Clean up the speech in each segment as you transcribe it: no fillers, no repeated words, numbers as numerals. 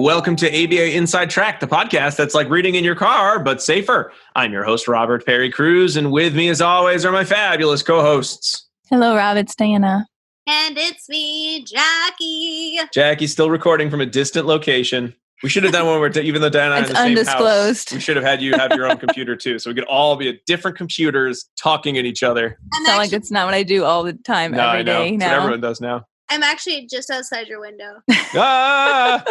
Welcome to ABA Inside Track, the podcast that's like reading in your car, but safer. I'm your host, Robert Perry Cruz, and with me, as always, are my fabulous co-hosts. Hello, Rob. It's Diana. And it's me, Jackie. Jackie's still recording from a distant location. We should have done one where, even though Diana and I are in the same house, we should have had you have your own computer too, so we could all be at different computers talking at each other. Sound like it's not what I do all the time, every day. That's what everyone does now. I'm actually just outside your window. Ah!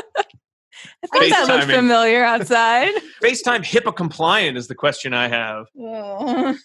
I thought that looked familiar outside. FaceTime HIPAA compliant is the question I have. Oh.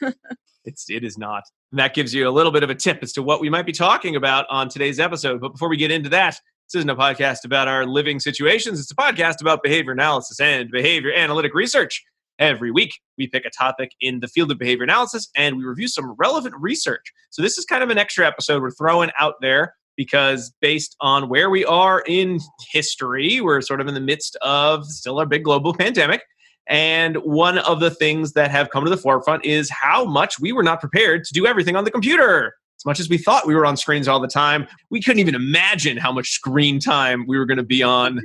It is not. And that gives you a little bit of a tip as to what we might be talking about on today's episode. But before we get into that, this isn't a podcast about our living situations. It's a podcast about behavior analysis and behavior analytic research. Every week, we pick a topic in the field of behavior analysis and we review some relevant research. So this is kind of an extra episode we're throwing out there because based on where we are in history, we're sort of in the midst of still a big global pandemic. And one of the things that have come to the forefront is how much we were not prepared to do everything on the computer. As much as we thought we were on screens all the time, we couldn't even imagine how much screen time we were going to be on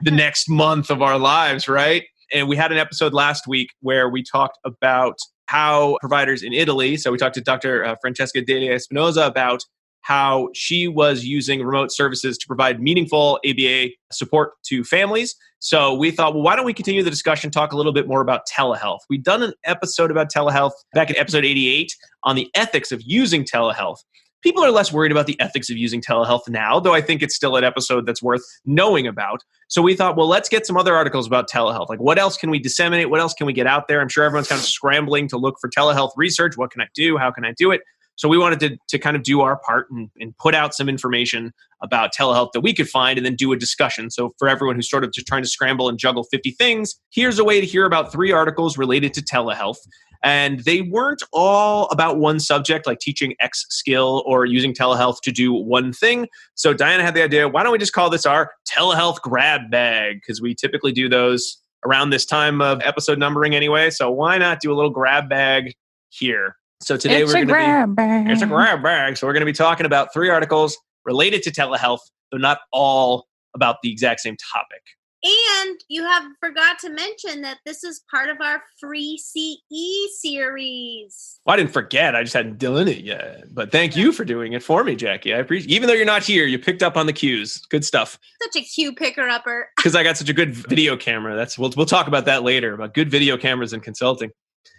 the next month of our lives, right? And we had an episode last week where we talked about how providers in Italy, so we talked to Dr. Francesca Delia Espinosa about how she was using remote services to provide meaningful ABA support to families. So we thought, well, why don't we continue the discussion, talk a little bit more about telehealth? We'd done an episode about telehealth back in episode 88 on the ethics of using telehealth. People are less worried about the ethics of using telehealth now, though I think it's still an episode that's worth knowing about. So we thought, well, let's get some other articles about telehealth. Like, what else can we disseminate? What else can we get out there? I'm sure everyone's kind of scrambling to look for telehealth research. What can I do? How can I do it? So we wanted to kind of do our part and put out some information about telehealth that we could find and then do a discussion. So for everyone who's sort of just trying to scramble and juggle 50 things, here's a way to hear about 3 articles related to telehealth. And they weren't all about one subject, like teaching X skill or using telehealth to do one thing. So Diana had the idea, why don't we just call this our telehealth grab bag? Because we typically do those around this time of episode numbering anyway. So why not do a little grab bag here? So today it's a grab bag. So we're going to be talking about 3 articles related to telehealth, though not all about the exact same topic. And you have forgot to mention that this is part of our free CE series. Well, I didn't forget. I just hadn't done it yet. But thank you for doing it for me, Jackie. I appreciate it. Even though you're not here, you picked up on the cues. Good stuff. Such a cue picker-upper. Because I got such a good video camera. We'll talk about that later, about good video cameras and consulting.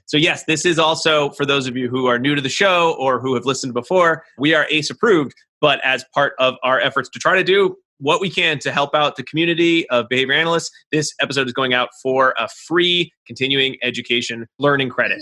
So yes, this is also, for those of you who are new to the show or who have listened before, we are ACE approved, but as part of our efforts to try to do what we can to help out the community of behavior analysts, this episode is going out for a free continuing education learning credit.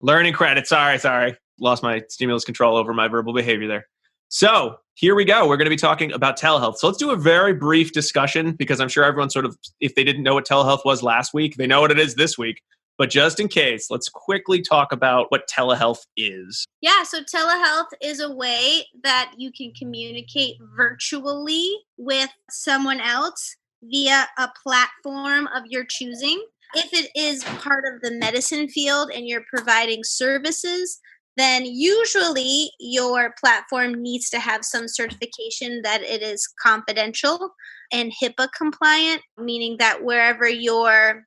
Learning credit. Sorry. Lost my stimulus control over my verbal behavior there. So here we go. We're going to be talking about telehealth. So let's do a very brief discussion because I'm sure everyone sort of, if they didn't know what telehealth was last week, they know what it is this week. But just in case, let's quickly talk about what telehealth is. Yeah, so telehealth is a way that you can communicate virtually with someone else via a platform of your choosing. If it is part of the medicine field and you're providing services, then usually your platform needs to have some certification that it is confidential and HIPAA compliant, meaning that wherever your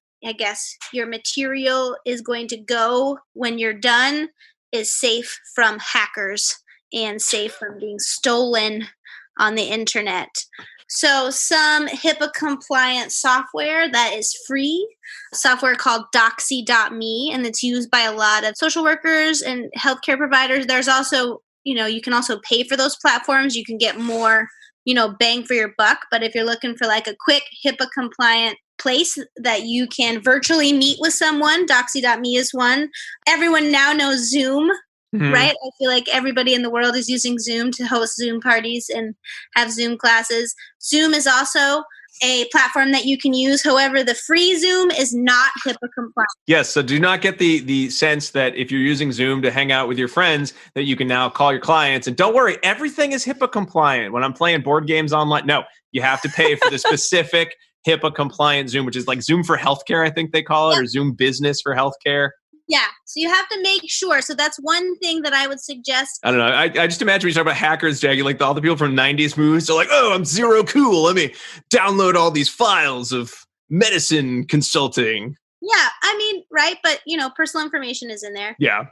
material is going to go when you're done is safe from hackers and safe from being stolen on the internet. So some HIPAA compliant software that is free, software called Doxy.me, and it's used by a lot of social workers and healthcare providers. There's also, you can also pay for those platforms. You can get more, bang for your buck. But if you're looking for like a quick HIPAA compliant place that you can virtually meet with someone, Doxy.me is one. Everyone now knows Zoom, right? I feel like everybody in the world is using Zoom to host Zoom parties and have Zoom classes. Zoom is also a platform that you can use. However, the free Zoom is not HIPAA compliant. Yes, so do not get the sense that if you're using Zoom to hang out with your friends, that you can now call your clients. And don't worry, everything is HIPAA compliant. When I'm playing board games online, no, you have to pay for the specific HIPAA compliant Zoom, which is like Zoom for healthcare, I think they call it, or Zoom Business for healthcare. Yeah. So you have to make sure. So that's one thing that I would suggest. I don't know. I just imagine when you talk about hackers, Jackie, like all the people from 90s movies are like, oh, I'm zero cool. Let me download all these files of medicine consulting. Yeah. I mean, right. But, personal information is in there. Yeah.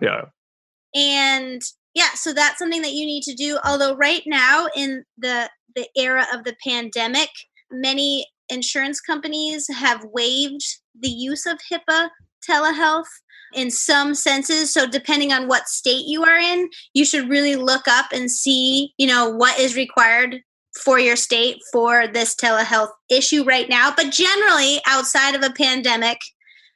And yeah, so that's something that you need to do. Although right now in the era of the pandemic, many insurance companies have waived the use of HIPAA telehealth in some senses. So depending on what state you are in, you should really look up and see, what is required for your state for this telehealth issue right now. But generally, outside of a pandemic,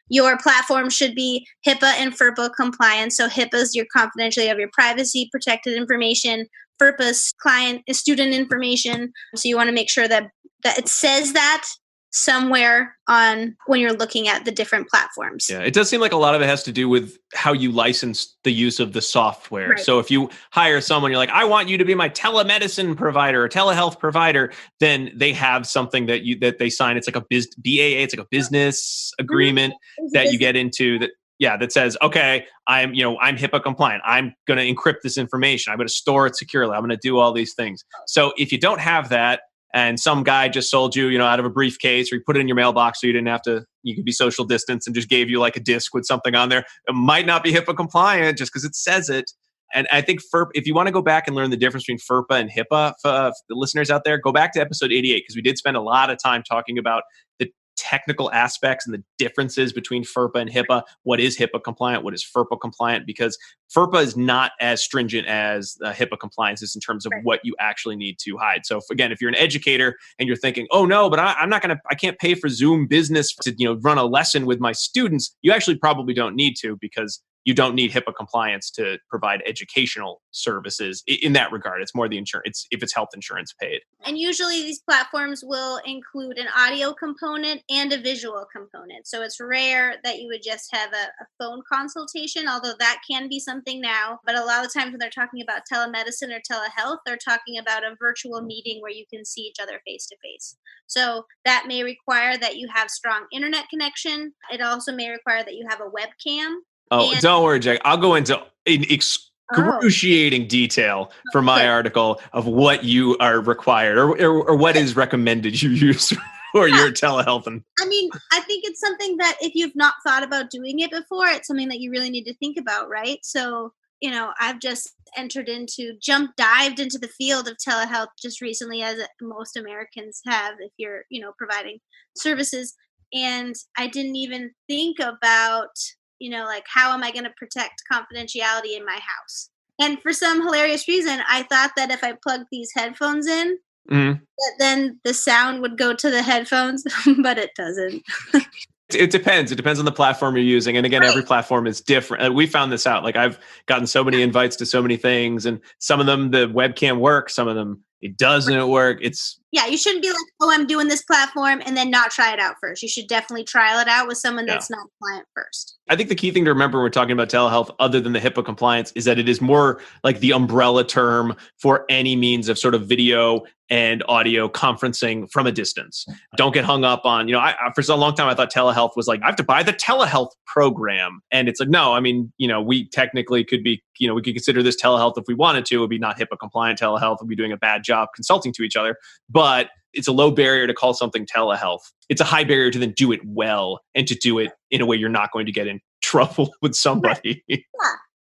your platform should be HIPAA and FERPA compliant. So HIPAA is your confidentiality of your privacy protected information. FERPA is student information. So you want to make sure that it says that somewhere on when you're looking at the different platforms. Yeah, it does seem like a lot of it has to do with how you license the use of the software. Right. So if you hire someone, you're like, I want you to be my telemedicine provider or telehealth provider, then they have something that they sign. It's like a BAA, it's like a business agreement that you get into that says, okay, I'm HIPAA compliant. I'm going to encrypt this information. I'm going to store it securely. I'm going to do all these things. So if you don't have that, and some guy just sold you, out of a briefcase, or you put it in your mailbox so you didn't have to, you could be social distance and just gave you like a disc with something on there. It might not be HIPAA compliant just because it says it. And I think if you want to go back and learn the difference between FERPA and HIPAA, for the listeners out there, go back to episode 88, because we did spend a lot of time talking about the technical aspects and the differences between FERPA and HIPAA. What is HIPAA compliant? What is FERPA compliant? Because FERPA is not as stringent as HIPAA compliance is in terms of what you actually need to hide. So if you're an educator and you're thinking, oh no, but I can't pay for Zoom Business to run a lesson with my students, you actually probably don't need to, because you don't need HIPAA compliance to provide educational services in that regard. It's more the insurance, if it's health insurance paid. And usually these platforms will include an audio component and a visual component. So it's rare that you would just have a phone consultation, although that can be something now. But a lot of times when they're talking about telemedicine or telehealth, they're talking about a virtual meeting where you can see each other face to face. So that may require that you have strong internet connection. It also may require that you have a webcam. Oh, don't worry, Jack. I'll go into excruciating detail for my article of what you are required or what is recommended you use for your telehealth. I mean, I think it's something that if you've not thought about doing it before, it's something that you really need to think about, right? So, I've just dived into the field of telehealth just recently, as most Americans have, if you're, providing services. And I didn't even think about how am I going to protect confidentiality in my house? And for some hilarious reason, I thought that if I plugged these headphones in, that then the sound would go to the headphones, but it doesn't. It depends. It depends on the platform you're using. And again, every platform is different. We found this out. Like, I've gotten so many invites to so many things, and some of them, the webcam works, some of them, it doesn't work. You shouldn't be like, oh, I'm doing this platform and then not try it out first. You should definitely trial it out with someone that's not a client first. I think the key thing to remember when we're talking about telehealth, other than the HIPAA compliance, is that it is more like the umbrella term for any means of sort of video and audio conferencing from a distance. Don't get hung up on, for so long time, I thought telehealth was like, I have to buy the telehealth program. And it's like, no, I mean, we technically could be, we could consider this telehealth if we wanted to. It would be not HIPAA compliant telehealth. We'd be doing a bad job consulting to each other. But it's a low barrier to call something telehealth. It's a high barrier to then do it well and to do it in a way you're not going to get in trouble with somebody. Yeah.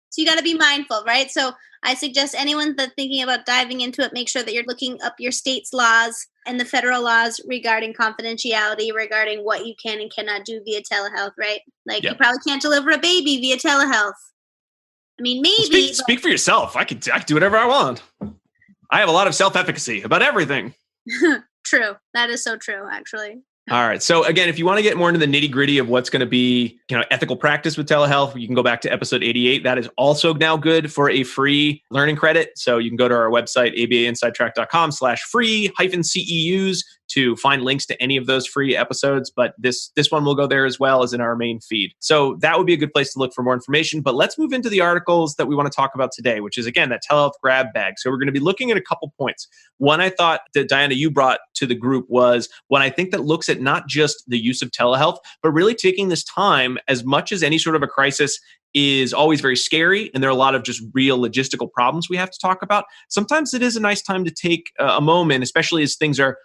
So you got to be mindful, right? So I suggest anyone that's thinking about diving into it, make sure that you're looking up your state's laws and the federal laws regarding confidentiality, regarding what you can and cannot do via telehealth, right? Like, you probably can't deliver a baby via telehealth. I mean, maybe. Speak for yourself. I can do whatever I want. I have a lot of self-efficacy about everything. True. That is so true, actually. All right. So again, if you want to get more into the nitty gritty of what's going to be, ethical practice with telehealth, you can go back to episode 88. That is also now good for a free learning credit. So you can go to our website, abainsidetrack.com/free-CEUs to find links to any of those free episodes, but this one will go there as well as in our main feed. So that would be a good place to look for more information. But let's move into the articles that we want to talk about today, which is, again, that telehealth grab bag. So we're going to be looking at a couple points. One I thought that, Diana, you brought to the group was one I think that looks at not just the use of telehealth, but really taking this time, as much as any sort of a crisis is always very scary, and there are a lot of just real logistical problems we have to talk about. Sometimes it is a nice time to take a moment, especially as things are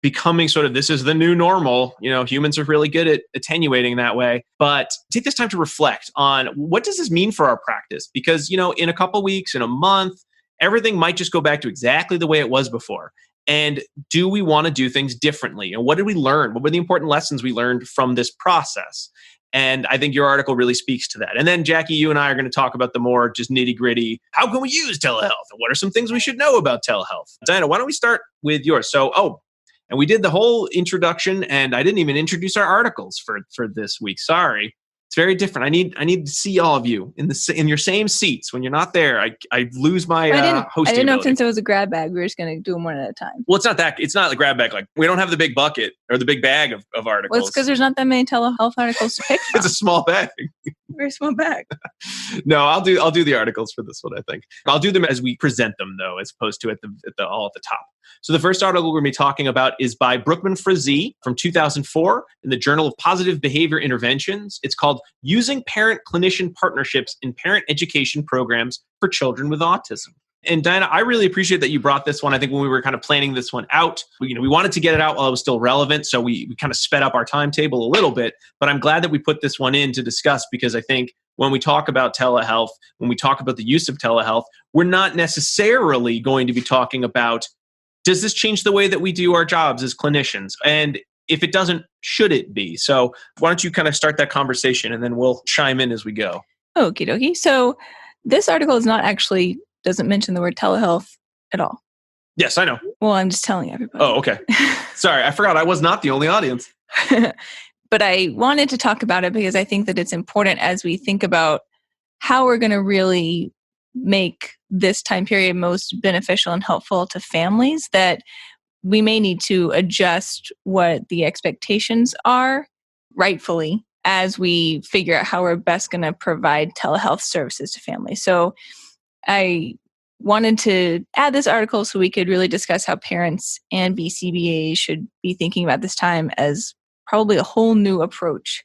becoming sort of, this is the new normal. Humans are really good at attenuating that way. But take this time to reflect on, what does this mean for our practice? Because, in a couple weeks, in a month, everything might just go back to exactly the way it was before. And do we want to do things differently? And what did we learn? What were the important lessons we learned from this process? And I think your article really speaks to that. And then, Jackie, you and I are going to talk about the more just nitty gritty. How can we use telehealth? And what are some things we should know about telehealth? Diana, why don't we start with yours? So, and we did the whole introduction, and I didn't even introduce our articles for this week. Sorry. It's very different. I need to see all of you in your same seats. When you're not there, I lose my hosting I didn't know ability. Since it was a grab bag, we were just going to do them one at a time. Well, it's not the grab bag. Like, we don't have the big bucket or the big bag of articles. Well, it's because there's not that many telehealth articles to pick from. It's a small bag. Very small bag. No, I'll do the articles for this one, I think. I'll do them as we present them, though, as opposed to all at the top. So the first article we're going to be talking about is by Brookman-Frazee from 2004 in the Journal of Positive Behavior Interventions. It's called Using Parent-Clinician Partnerships in Parent Education Programs for Children with Autism. And Diana, I really appreciate that you brought this one. I think when we were kind of planning this one out, we wanted to get it out while it was still relevant. So we kind of sped up our timetable a little bit. But I'm glad that we put this one in to discuss, because I think when we talk about telehealth, when we talk about the use of telehealth, we're not necessarily going to be talking about, does this change the way that we do our jobs as clinicians? And if it doesn't, should it be? So why don't you kind of start that conversation, and then we'll chime in as we go. Okie dokie. So this article doesn't mention the word telehealth at all. Yes, I know. Well, I'm just telling everybody. Oh, okay. Sorry, I forgot I was not the only audience. But I wanted to talk about it because I think that it's important as we think about how we're going to really make this time period most beneficial and helpful to families, that we may need to adjust what the expectations are rightfully as we figure out how we're best going to provide telehealth services to families. So I wanted to add this article so we could really discuss how parents and BCBAs should be thinking about this time as probably a whole new approach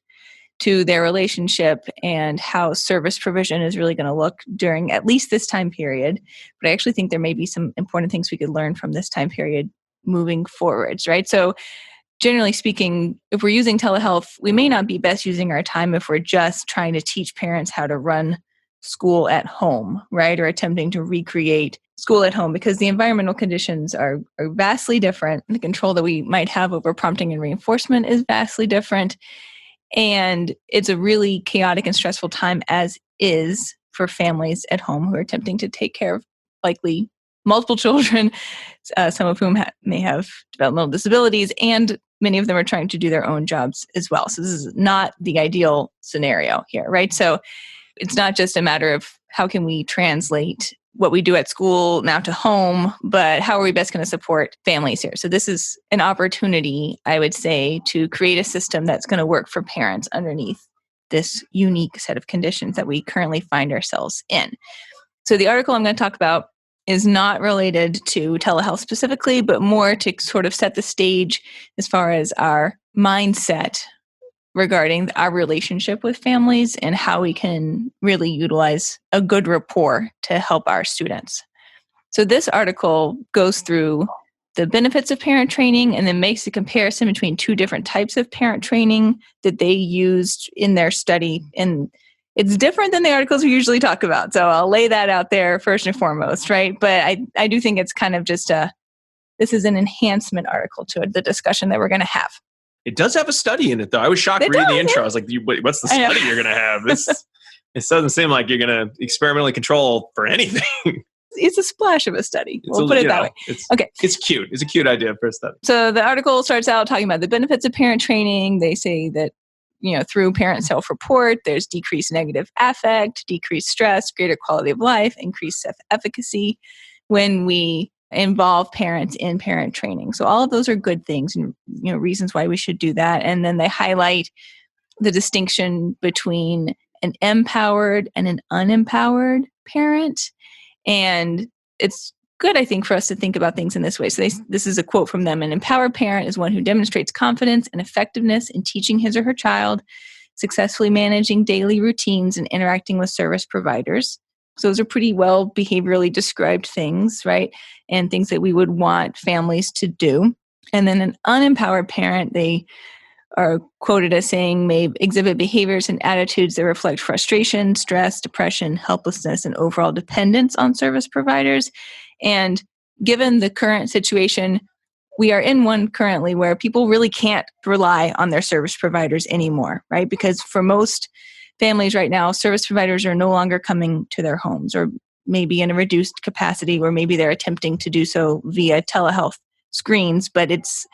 to their relationship and how service provision is really going to look during at least this time period. But I actually think there may be some important things we could learn from this time period moving forwards, right? So generally speaking, if we're using telehealth, we may not be best using our time if we're just trying to teach parents how to run school at home, right? Or attempting to recreate school at home, because the environmental conditions are vastly different. The control that we might have over prompting and reinforcement is vastly different. And it's a really chaotic and stressful time as is for families at home who are attempting to take care of likely multiple children, some of whom may have developmental disabilities, and many of them are trying to do their own jobs as well. So this is not the ideal scenario here, right? So it's not just a matter of how can we translate what we do at school now to home, but how are we best going to support families here? So this is an opportunity, I would say, to create a system that's going to work for parents underneath this unique set of conditions that we currently find ourselves in. So the article I'm going to talk about is not related to telehealth specifically, but more to sort of set the stage as far as our mindset regarding our relationship with families and how we can really utilize a good rapport to help our students. So this article goes through the benefits of parent training and then makes a comparison between two different types of parent training that they used in their study. And it's different than the articles we usually talk about. So I'll lay that out there first and foremost, right? But I do think it's kind of just this is an enhancement article to the discussion that we're going to have. It does have a study in it, though. I was shocked reading the intro. I was like, what's the study you're going to have? It doesn't seem like you're going to experimentally control for anything. It's a splash of a study. We'll put it that way. Okay. It's cute. It's a cute idea for a study. So the article starts out talking about the benefits of parent training. They say that, through parent self-report, there's decreased negative affect, decreased stress, greater quality of life, increased self-efficacy when we involve parents in parent training. So all of those are good things and reasons why we should do that. And then they highlight the distinction between an empowered and an unempowered parent. And it's good, I think, for us to think about things in this way. So this is a quote from them. An empowered parent is one who demonstrates confidence and effectiveness in teaching his or her child, successfully managing daily routines and interacting with service providers. So those are pretty well behaviorally described things, right? And things that we would want families to do. And then an unempowered parent, they are quoted as saying, may exhibit behaviors and attitudes that reflect frustration, stress, depression, helplessness, and overall dependence on service providers. And given the current situation, we are in one currently where people really can't rely on their service providers anymore, right? Because for most families right now, service providers are no longer coming to their homes, or maybe in a reduced capacity, or maybe they're attempting to do so via telehealth screens, but it's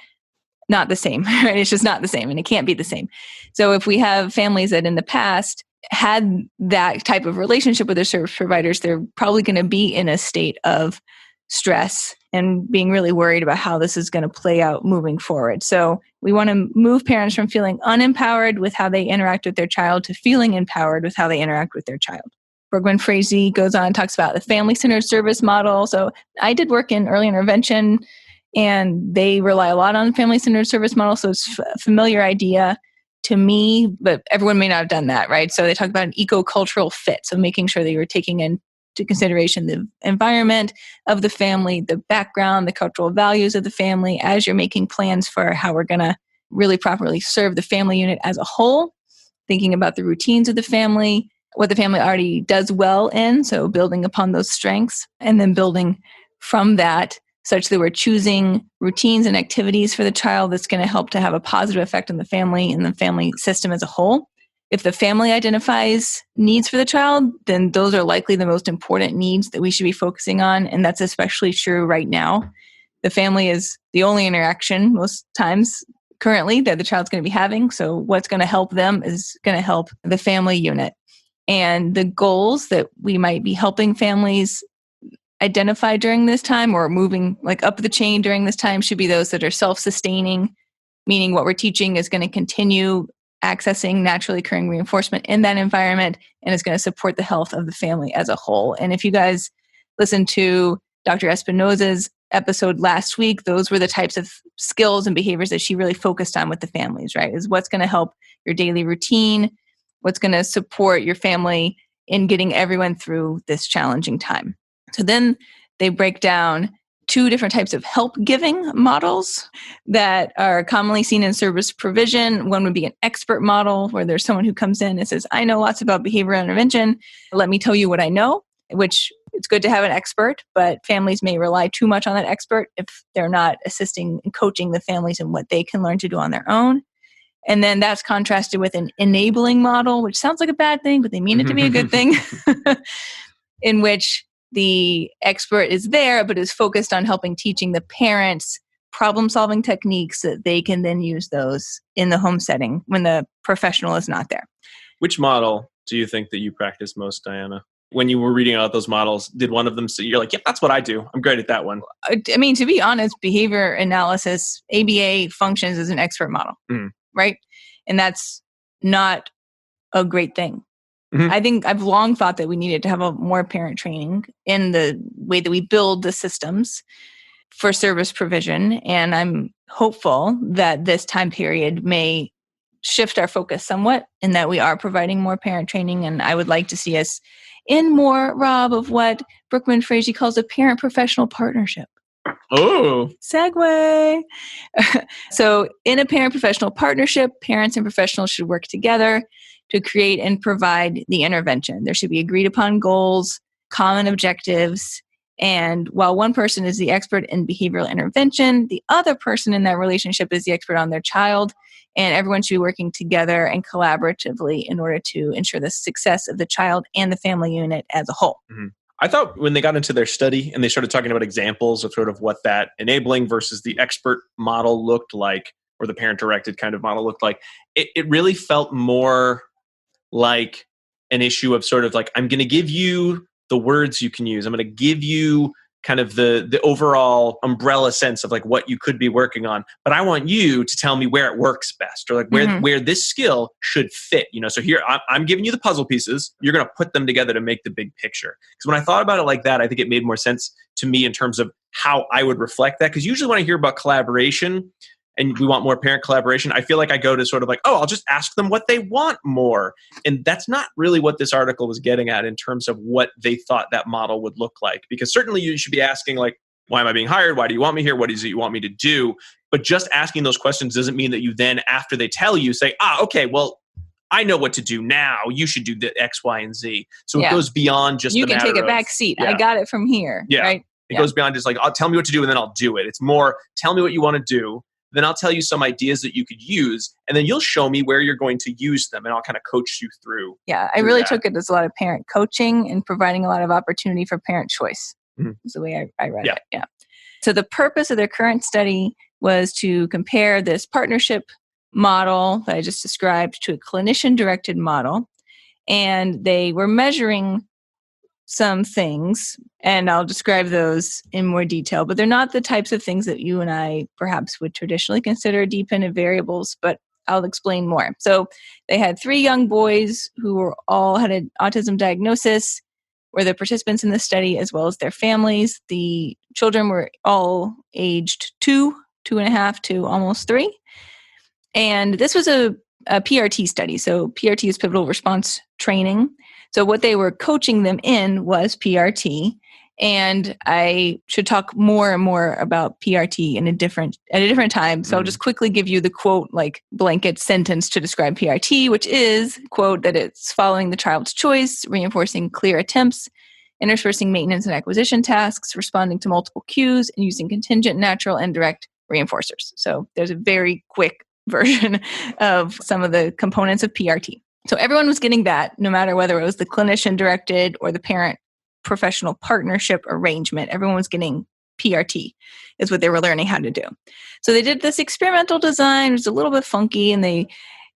not the same, right? It's just not the same, and it can't be the same. So if we have families that in the past had that type of relationship with their service providers, they're probably going to be in a state of stress and being really worried about how this is going to play out moving forward. So we want to move parents from feeling unempowered with how they interact with their child to feeling empowered with how they interact with their child. Bergman-Frazee goes on and talks about the family-centered service model. So I did work in early intervention, and they rely a lot on family-centered service model. So it's a familiar idea to me, but everyone may not have done that, right? So they talk about an eco-cultural fit. So making sure that you're taking into consideration the environment of the family, the background, the cultural values of the family, as you're making plans for how we're going to really properly serve the family unit as a whole, thinking about the routines of the family, what the family already does well in, so building upon those strengths, and then building from that such that we're choosing routines and activities for the child that's going to help to have a positive effect on the family and the family system as a whole. If the family identifies needs for the child, then those are likely the most important needs that we should be focusing on, and that's especially true right now. The family is the only interaction most times currently that the child's going to be having, so what's going to help them is going to help the family unit. And the goals that we might be helping families identify during this time, or moving like up the chain during this time, should be those that are self-sustaining, meaning what we're teaching is going to continue accessing naturally occurring reinforcement in that environment, and is going to support the health of the family as a whole. And if you guys listened to Dr. Espinoza's episode last week, those were the types of skills and behaviors that she really focused on with the families, right? Is what's going to help your daily routine, what's going to support your family in getting everyone through this challenging time. So then they break down 2 different types of help-giving models that are commonly seen in service provision. One would be an expert model, where there's someone who comes in and says, I know lots about behavioral intervention. Let me tell you what I know, which it's good to have an expert, but families may rely too much on that expert if they're not assisting and coaching the families in what they can learn to do on their own. And then that's contrasted with an enabling model, which sounds like a bad thing, but they mean it to be a good thing, in which the expert is there, but is focused on helping teaching the parents problem-solving techniques that they can then use those in the home setting when the professional is not there. Which model do you think that you practice most, Diana? When you were reading out those models, did one of them say, you're like, yeah, that's what I do. I'm great at that one. I mean, to be honest, behavior analysis, ABA, functions as an expert model, right? And that's not a great thing. Mm-hmm. I think I've long thought that we needed to have a more parent training in the way that we build the systems for service provision. And I'm hopeful that this time period may shift our focus somewhat, in that we are providing more parent training. And I would like to see us in more, Rob, of what Bergman-Frazee calls a parent-professional partnership. Oh. Segue. So in a parent-professional partnership, parents and professionals should work together to create and provide the intervention. There should be agreed upon goals, common objectives, and while one person is the expert in behavioral intervention, the other person in that relationship is the expert on their child, and everyone should be working together and collaboratively in order to ensure the success of the child and the family unit as a whole. Mm-hmm. I thought when they got into their study and they started talking about examples of sort of what that enabling versus the expert model looked like, or the parent-directed kind of model looked like, it really felt more like an issue of sort of like, I'm going to give you the words you can use. I'm going to give you kind of the overall umbrella sense of like what you could be working on, but I want you to tell me where it works best, or like where this skill should fit. So here I'm giving you the puzzle pieces. You're going to put them together to make the big picture. Because when I thought about it like that, I think it made more sense to me in terms of how I would reflect that. Because usually when I hear about collaboration and we want more parent collaboration, I feel like I go to sort of like, oh, I'll just ask them what they want more. And that's not really what this article was getting at in terms of what they thought that model would look like. Because certainly you should be asking like, why am I being hired? Why do you want me here? What is it you want me to do? But just asking those questions doesn't mean that you then, after they tell you, say, okay, well, I know what to do now. You should do the X, Y, and Z. So it goes beyond just you the can matter take a back seat. I got it from here. Yeah. Right? It goes beyond just like, tell me what to do and then I'll do it. It's more, tell me what you want to do. Then I'll tell you some ideas that you could use, and then you'll show me where you're going to use them, and I'll kind of coach you through. Yeah, I really took it as a lot of parent coaching and providing a lot of opportunity for parent choice. Is the way I read it. Yeah. So the purpose of their current study was to compare this partnership model that I just described to a clinician-directed model, and they were measuring some things, and I'll describe those in more detail, but they're not the types of things that you and I perhaps would traditionally consider dependent variables, but I'll explain more. So they had 3 young boys who all had an autism diagnosis, were the participants in the study, as well as their families. The children were all aged 2, 2.5 to almost 3. And this was a PRT study. So PRT is pivotal response training. So what they were coaching them in was PRT. And I should talk more and more about PRT at a different time. So I'll just quickly give you the quote, like blanket sentence to describe PRT, which is, quote, that it's following the child's choice, reinforcing clear attempts, interspersing maintenance and acquisition tasks, responding to multiple cues, and using contingent, natural, and direct reinforcers. So there's a very quick version of some of the components of PRT. So everyone was getting that, no matter whether it was the clinician-directed or the parent-professional partnership arrangement. Everyone was getting PRT, is what they were learning how to do. So they did this experimental design. It was a little bit funky, and they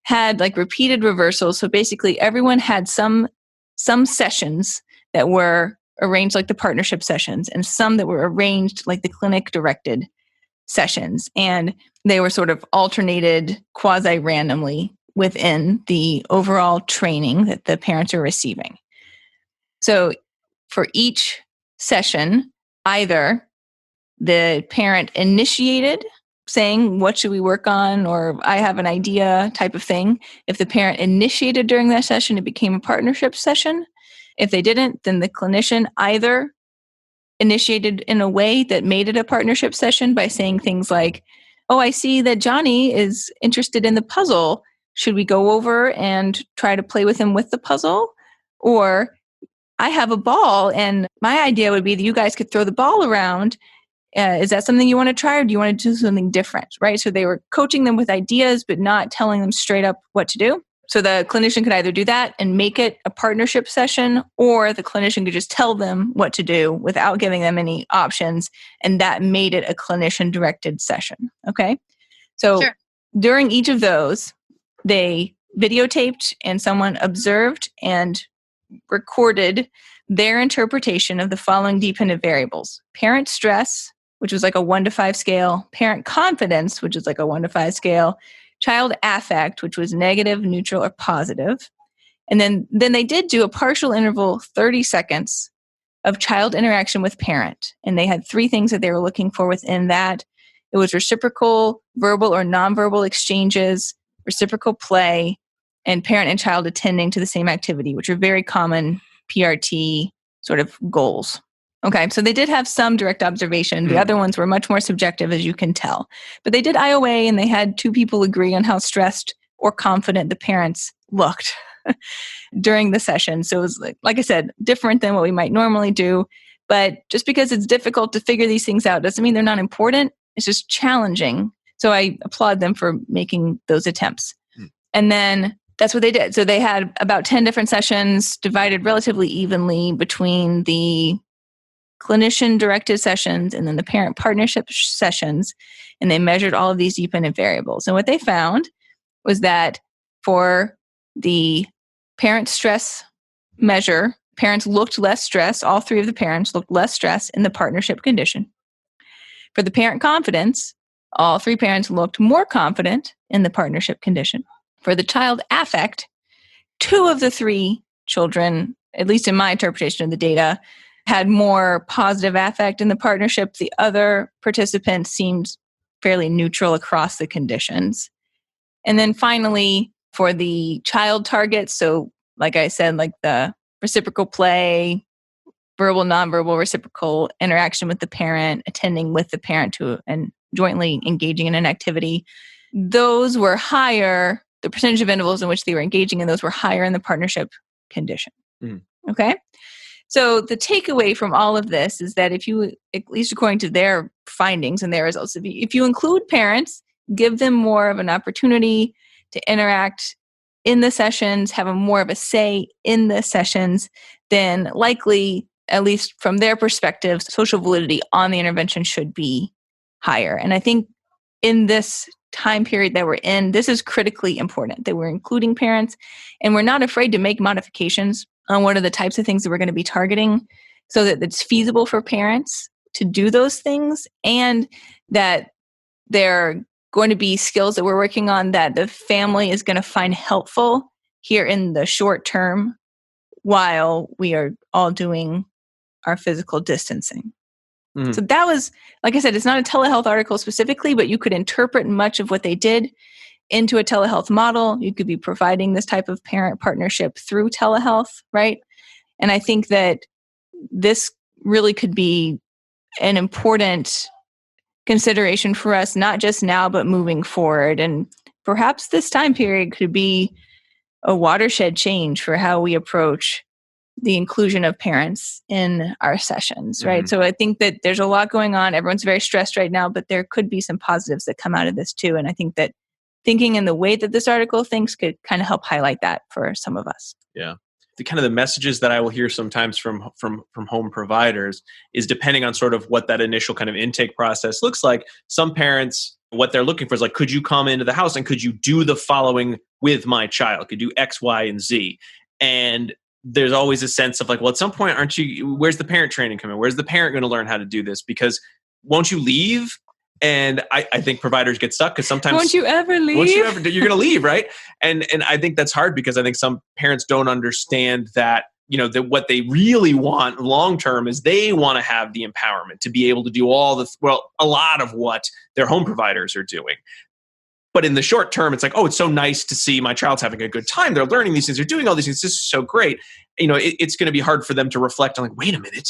had like repeated reversals. So basically, everyone had some sessions that were arranged like the partnership sessions, and some that were arranged like the clinic-directed sessions. And they were sort of alternated quasi-randomly within the overall training that the parents are receiving. So for each session, either the parent initiated saying, what should we work on? Or I have an idea type of thing. If the parent initiated during that session, it became a partnership session. If they didn't, then the clinician either initiated in a way that made it a partnership session by saying things like, oh, I see that Johnny is interested in the puzzle. Should we go over and try to play with him with the puzzle? Or I have a ball and my idea would be that you guys could throw the ball around. Is that something you want to try, or do you want to do something different? Right? So they were coaching them with ideas, but not telling them straight up what to do. So the clinician could either do that and make it a partnership session, or the clinician could just tell them what to do without giving them any options. And that made it a clinician-directed session. Okay? So during each of those, they videotaped and someone observed and recorded their interpretation of the following dependent variables: parent stress, which was like a 1 to 5 scale, parent confidence, which is like a 1 to 5 scale, child affect, which was negative, neutral, or positive. And then they did do a partial interval, 30 seconds of child interaction with parent. And they had 3 things that they were looking for within that. It was reciprocal, verbal or nonverbal exchanges, reciprocal play, and parent and child attending to the same activity, which are very common PRT sort of goals. Okay, so they did have some direct observation. The other ones were much more subjective, as you can tell. But they did IOA, and they had 2 people agree on how stressed or confident the parents looked during the session. So it was, like I said, different than what we might normally do. But just because it's difficult to figure these things out doesn't mean they're not important. It's just challenging. So I applaud them for making those attempts. And then that's what they did. So they had about 10 different sessions divided relatively evenly between the clinician-directed sessions and then the parent partnership sessions. And they measured all of these dependent variables. And what they found was that for the parent stress measure, parents looked less stressed. All three of the parents looked less stressed in the partnership condition. For the parent confidence, all three parents looked more confident in the partnership condition. For the child affect, two of the three children, at least in my interpretation of the data, had more positive affect in the partnership. The other participants seemed fairly neutral across the conditions. And then finally, for the child targets, so like I said, like the reciprocal play, verbal, nonverbal, reciprocal interaction with the parent, attending with the parent and jointly engaging in an activity, those were higher. The percentage of intervals in which they were engaging in those were higher in the partnership condition. Okay? So the takeaway from all of this is that if you, at least according to their findings and their results, if you include parents, give them more of an opportunity to interact in the sessions, have more of a say in the sessions, then likely, at least from their perspective, social validity on the intervention should be higher. And I think in this time period that we're in, this is critically important, that we're including parents and we're not afraid to make modifications on what are the types of things that we're going to be targeting so that it's feasible for parents to do those things, and that they're going to be skills that we're working on that the family is going to find helpful here in the short term while we are all doing our physical distancing. So that was, like I said, it's not a telehealth article specifically, but you could interpret much of what they did into a telehealth model. You could be providing this type of parent partnership through telehealth, right? And I think that this really could be an important consideration for us, not just now, but moving forward. And perhaps this time period could be a watershed change for how we approach the inclusion of parents in our sessions, right? So I think that there's a lot going on. Everyone's very stressed right now, but there could be some positives that come out of this too. And I think that thinking in the way that this article thinks could kind of help highlight that for some of us. Yeah. The kind of the messages that I will hear sometimes from home providers is depending on sort of what that initial kind of intake process looks like. Some parents, what they're looking for is like, could you come into the house and could you do the following with my child? Could you do X, Y, and Z? And there's always a sense of like, well, at some point, where's the parent training coming? Where's the parent going to learn how to do this? Because won't you leave? And I think providers get stuck because sometimes Won't you ever leave? you're going to leave, right? And I think that's hard because I think some parents don't understand that, that what they really want long term is they want to have the empowerment to be able to do a lot of what their home providers are doing. But in the short term, it's like, oh, it's so nice to see my child's having a good time. They're learning these things. They're doing all these things. This is so great. It's going to be hard for them to reflect on like, wait a minute.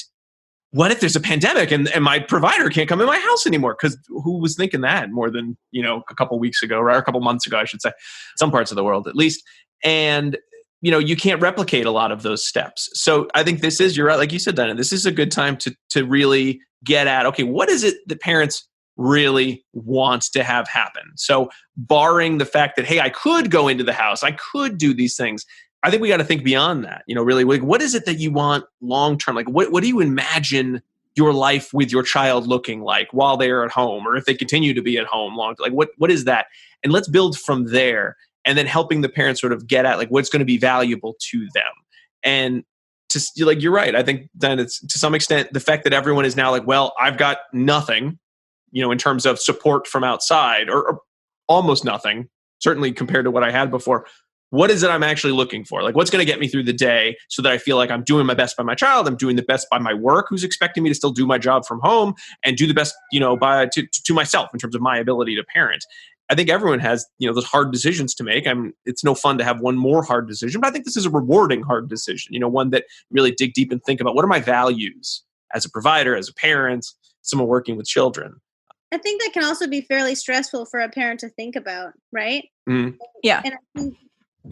What if there's a pandemic and my provider can't come in my house anymore? Because who was thinking that more than, a couple weeks ago or a couple months ago, I should say, some parts of the world at least. And, you can't replicate a lot of those steps. So I think you're right, like you said, Dinah, this is a good time to really get at, okay, what is it that parents really want to have happen? So barring the fact that, hey, I could go into the house, I could do these things, I think we got to think beyond that. Really, like, what is it that you want long term? Like, what do you imagine your life with your child looking like while they're at home, or if they continue to be at home long? Like, what is that? And let's build from there, and then helping the parents sort of get at like what's going to be valuable to them. And you're right. I think then it's to some extent the fact that everyone is now like, well, I've got nothing, in terms of support from outside, or almost nothing, certainly compared to what I had before. What is it I'm actually looking for? Like, what's going to get me through the day so that I feel like I'm doing my best by my child, I'm doing the best by my work, who's expecting me to still do my job from home, and do the best, to myself in terms of my ability to parent. I think everyone has, those hard decisions to make. It's no fun to have one more hard decision, but I think this is a rewarding hard decision, one that really dig deep and think about what are my values as a provider, as a parent, someone working with children. I think that can also be fairly stressful for a parent to think about, right? Mm-hmm. Yeah. And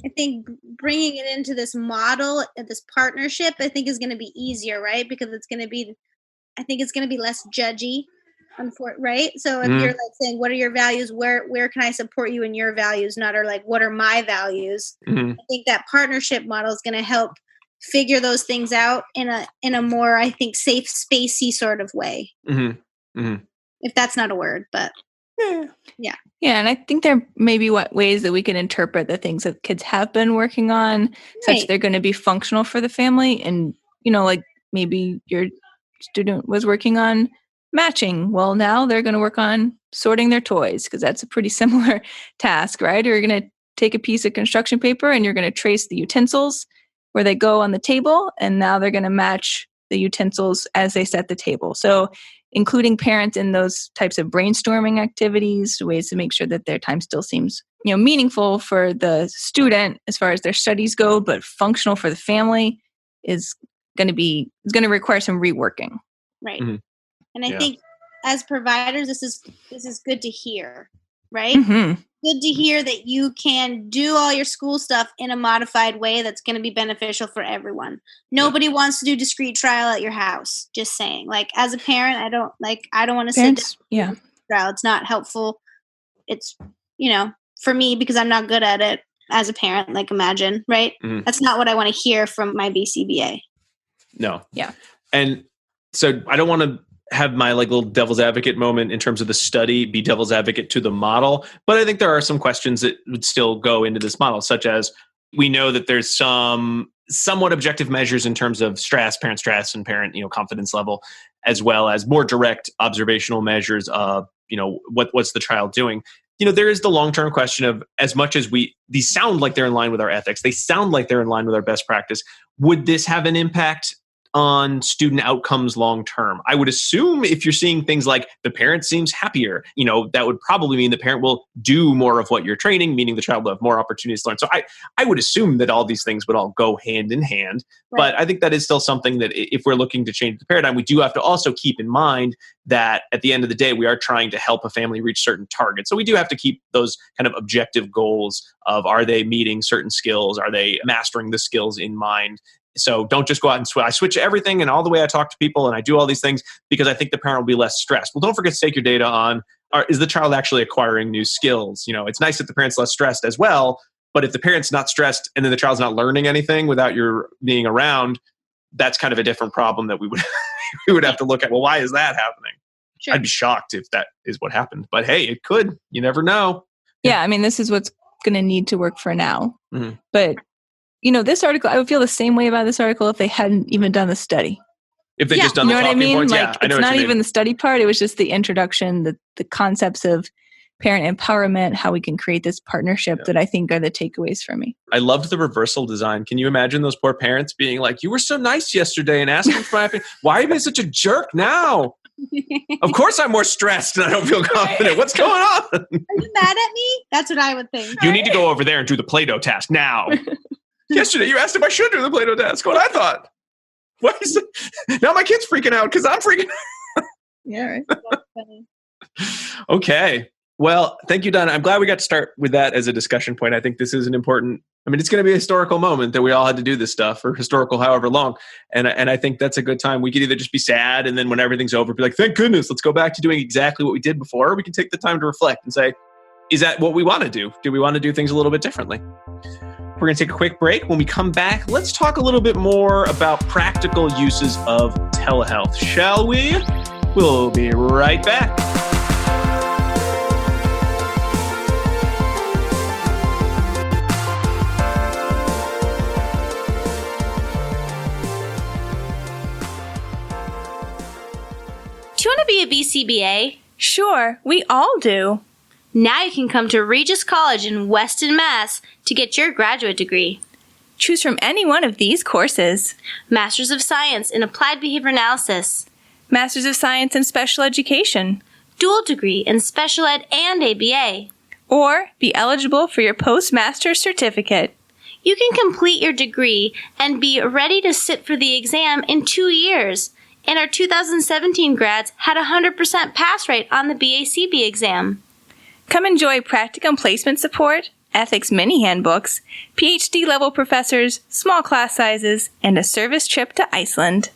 I think bringing it into this model, this partnership, I think is going to be easier, right? Because it's going to be less judgy, right? So if you're like saying, what are your values? Where can I support you in your values? Not or like, what are my values? I think that partnership model is going to help figure those things out in a more, I think, safe, spacey sort of way. If that's not a word, but yeah. Yeah, and I think there may be ways that we can interpret the things that kids have been working on, such they're going to be functional for the family, and like maybe your student was working on matching. Well, now they're going to work on sorting their toys because that's a pretty similar task, right? Or you're going to take a piece of construction paper and you're going to trace the utensils where they go on the table. And now they're going to match the utensils as they set the table. So including parents in those types of brainstorming activities, ways to make sure that their time still seems, meaningful for the student as far as their studies go, but functional for the family is going to require some reworking. Right. Mm-hmm. And I think as providers, this is good to hear, right? Mm-hmm. Good to hear that you can do all your school stuff in a modified way that's going to be beneficial for everyone. Nobody wants to do discrete trial at your house. Just saying. Like as a parent, I don't want to sit down and do trial. It's not helpful. It's, for me because I'm not good at it as a parent, like imagine, right? Mm-hmm. That's not what I want to hear from my BCBA. No. Yeah. And so I don't want to have my little devil's advocate moment in terms of the study, be devil's advocate to the model. But I think there are some questions that would still go into this model, such as we know that there's some somewhat objective measures in terms of stress and parent, confidence level, as well as more direct observational measures of, what's the child doing. There is the long-term question of as much as these sound like they're in line with our ethics, they sound like they're in line with our best practice. Would this have an impact on student outcomes long term? I would assume if you're seeing things like the parent seems happier, that would probably mean the parent will do more of what you're training, meaning the child will have more opportunities to learn. So I would assume that all these things would all go hand in hand. Right. But I think that is still something that if we're looking to change the paradigm, we do have to also keep in mind that at the end of the day, we are trying to help a family reach certain targets. So we do have to keep those kind of objective goals of, are they meeting certain skills? Are they mastering the skills in mind? So don't just go out and switch. I switch everything and all the way I talk to people and I do all these things because I think the parent will be less stressed. Well, don't forget to take your data on, is the child actually acquiring new skills? It's nice if the parent's less stressed as well, but if the parent's not stressed and then the child's not learning anything without your being around, that's kind of a different problem that we would have to look at. Well, why is that happening? Sure. I'd be shocked if that is what happened, but hey, it could. You never know. Yeah, I mean, this is what's going to need to work for now. Mm-hmm. But this article, I would feel the same way about this article if they hadn't even done the study. If they just done the talking points, it's not even the study part. It was just the introduction, the concepts of parent empowerment, how we can create this partnership that I think are the takeaways for me. I loved the reversal design. Can you imagine those poor parents being like, you were so nice yesterday and asking for my opinion. Why are you being such a jerk now? Of course I'm more stressed and I don't feel confident. What's going on? Are you mad at me? That's what I would think. You need to go over there and do the Play-Doh task now. Yesterday, you asked if I should do the Play-Doh task. What I thought. What is it? Now my kid's freaking out because I'm freaking out. Yeah, right. That's funny. Okay. Well, thank you, Donna. I'm glad we got to start with that as a discussion point. I think this is an important, it's going to be a historical moment that we all had to do this stuff, or historical however long. And I think that's a good time. We could either just be sad and then when everything's over, be like, thank goodness, let's go back to doing exactly what we did before. Or we can take the time to reflect and say, is that what we want to do? Do we want to do things a little bit differently? We're going to take a quick break. When we come back, let's talk a little bit more about practical uses of telehealth, shall we? We'll be right back. Do you want to be a BCBA? Sure, we all do. Now you can come to Regis College in Weston, Mass. to get your graduate degree. Choose from any one of these courses. Masters of Science in Applied Behavior Analysis. Masters of Science in Special Education. Dual degree in Special Ed and ABA. Or be eligible for your postmaster's certificate. You can complete your degree and be ready to sit for the exam in 2 years. And our 2017 grads had a 100% pass rate on the BACB exam. Come enjoy practicum placement support, ethics mini handbooks, PhD level professors, small class sizes, and a service trip to Iceland.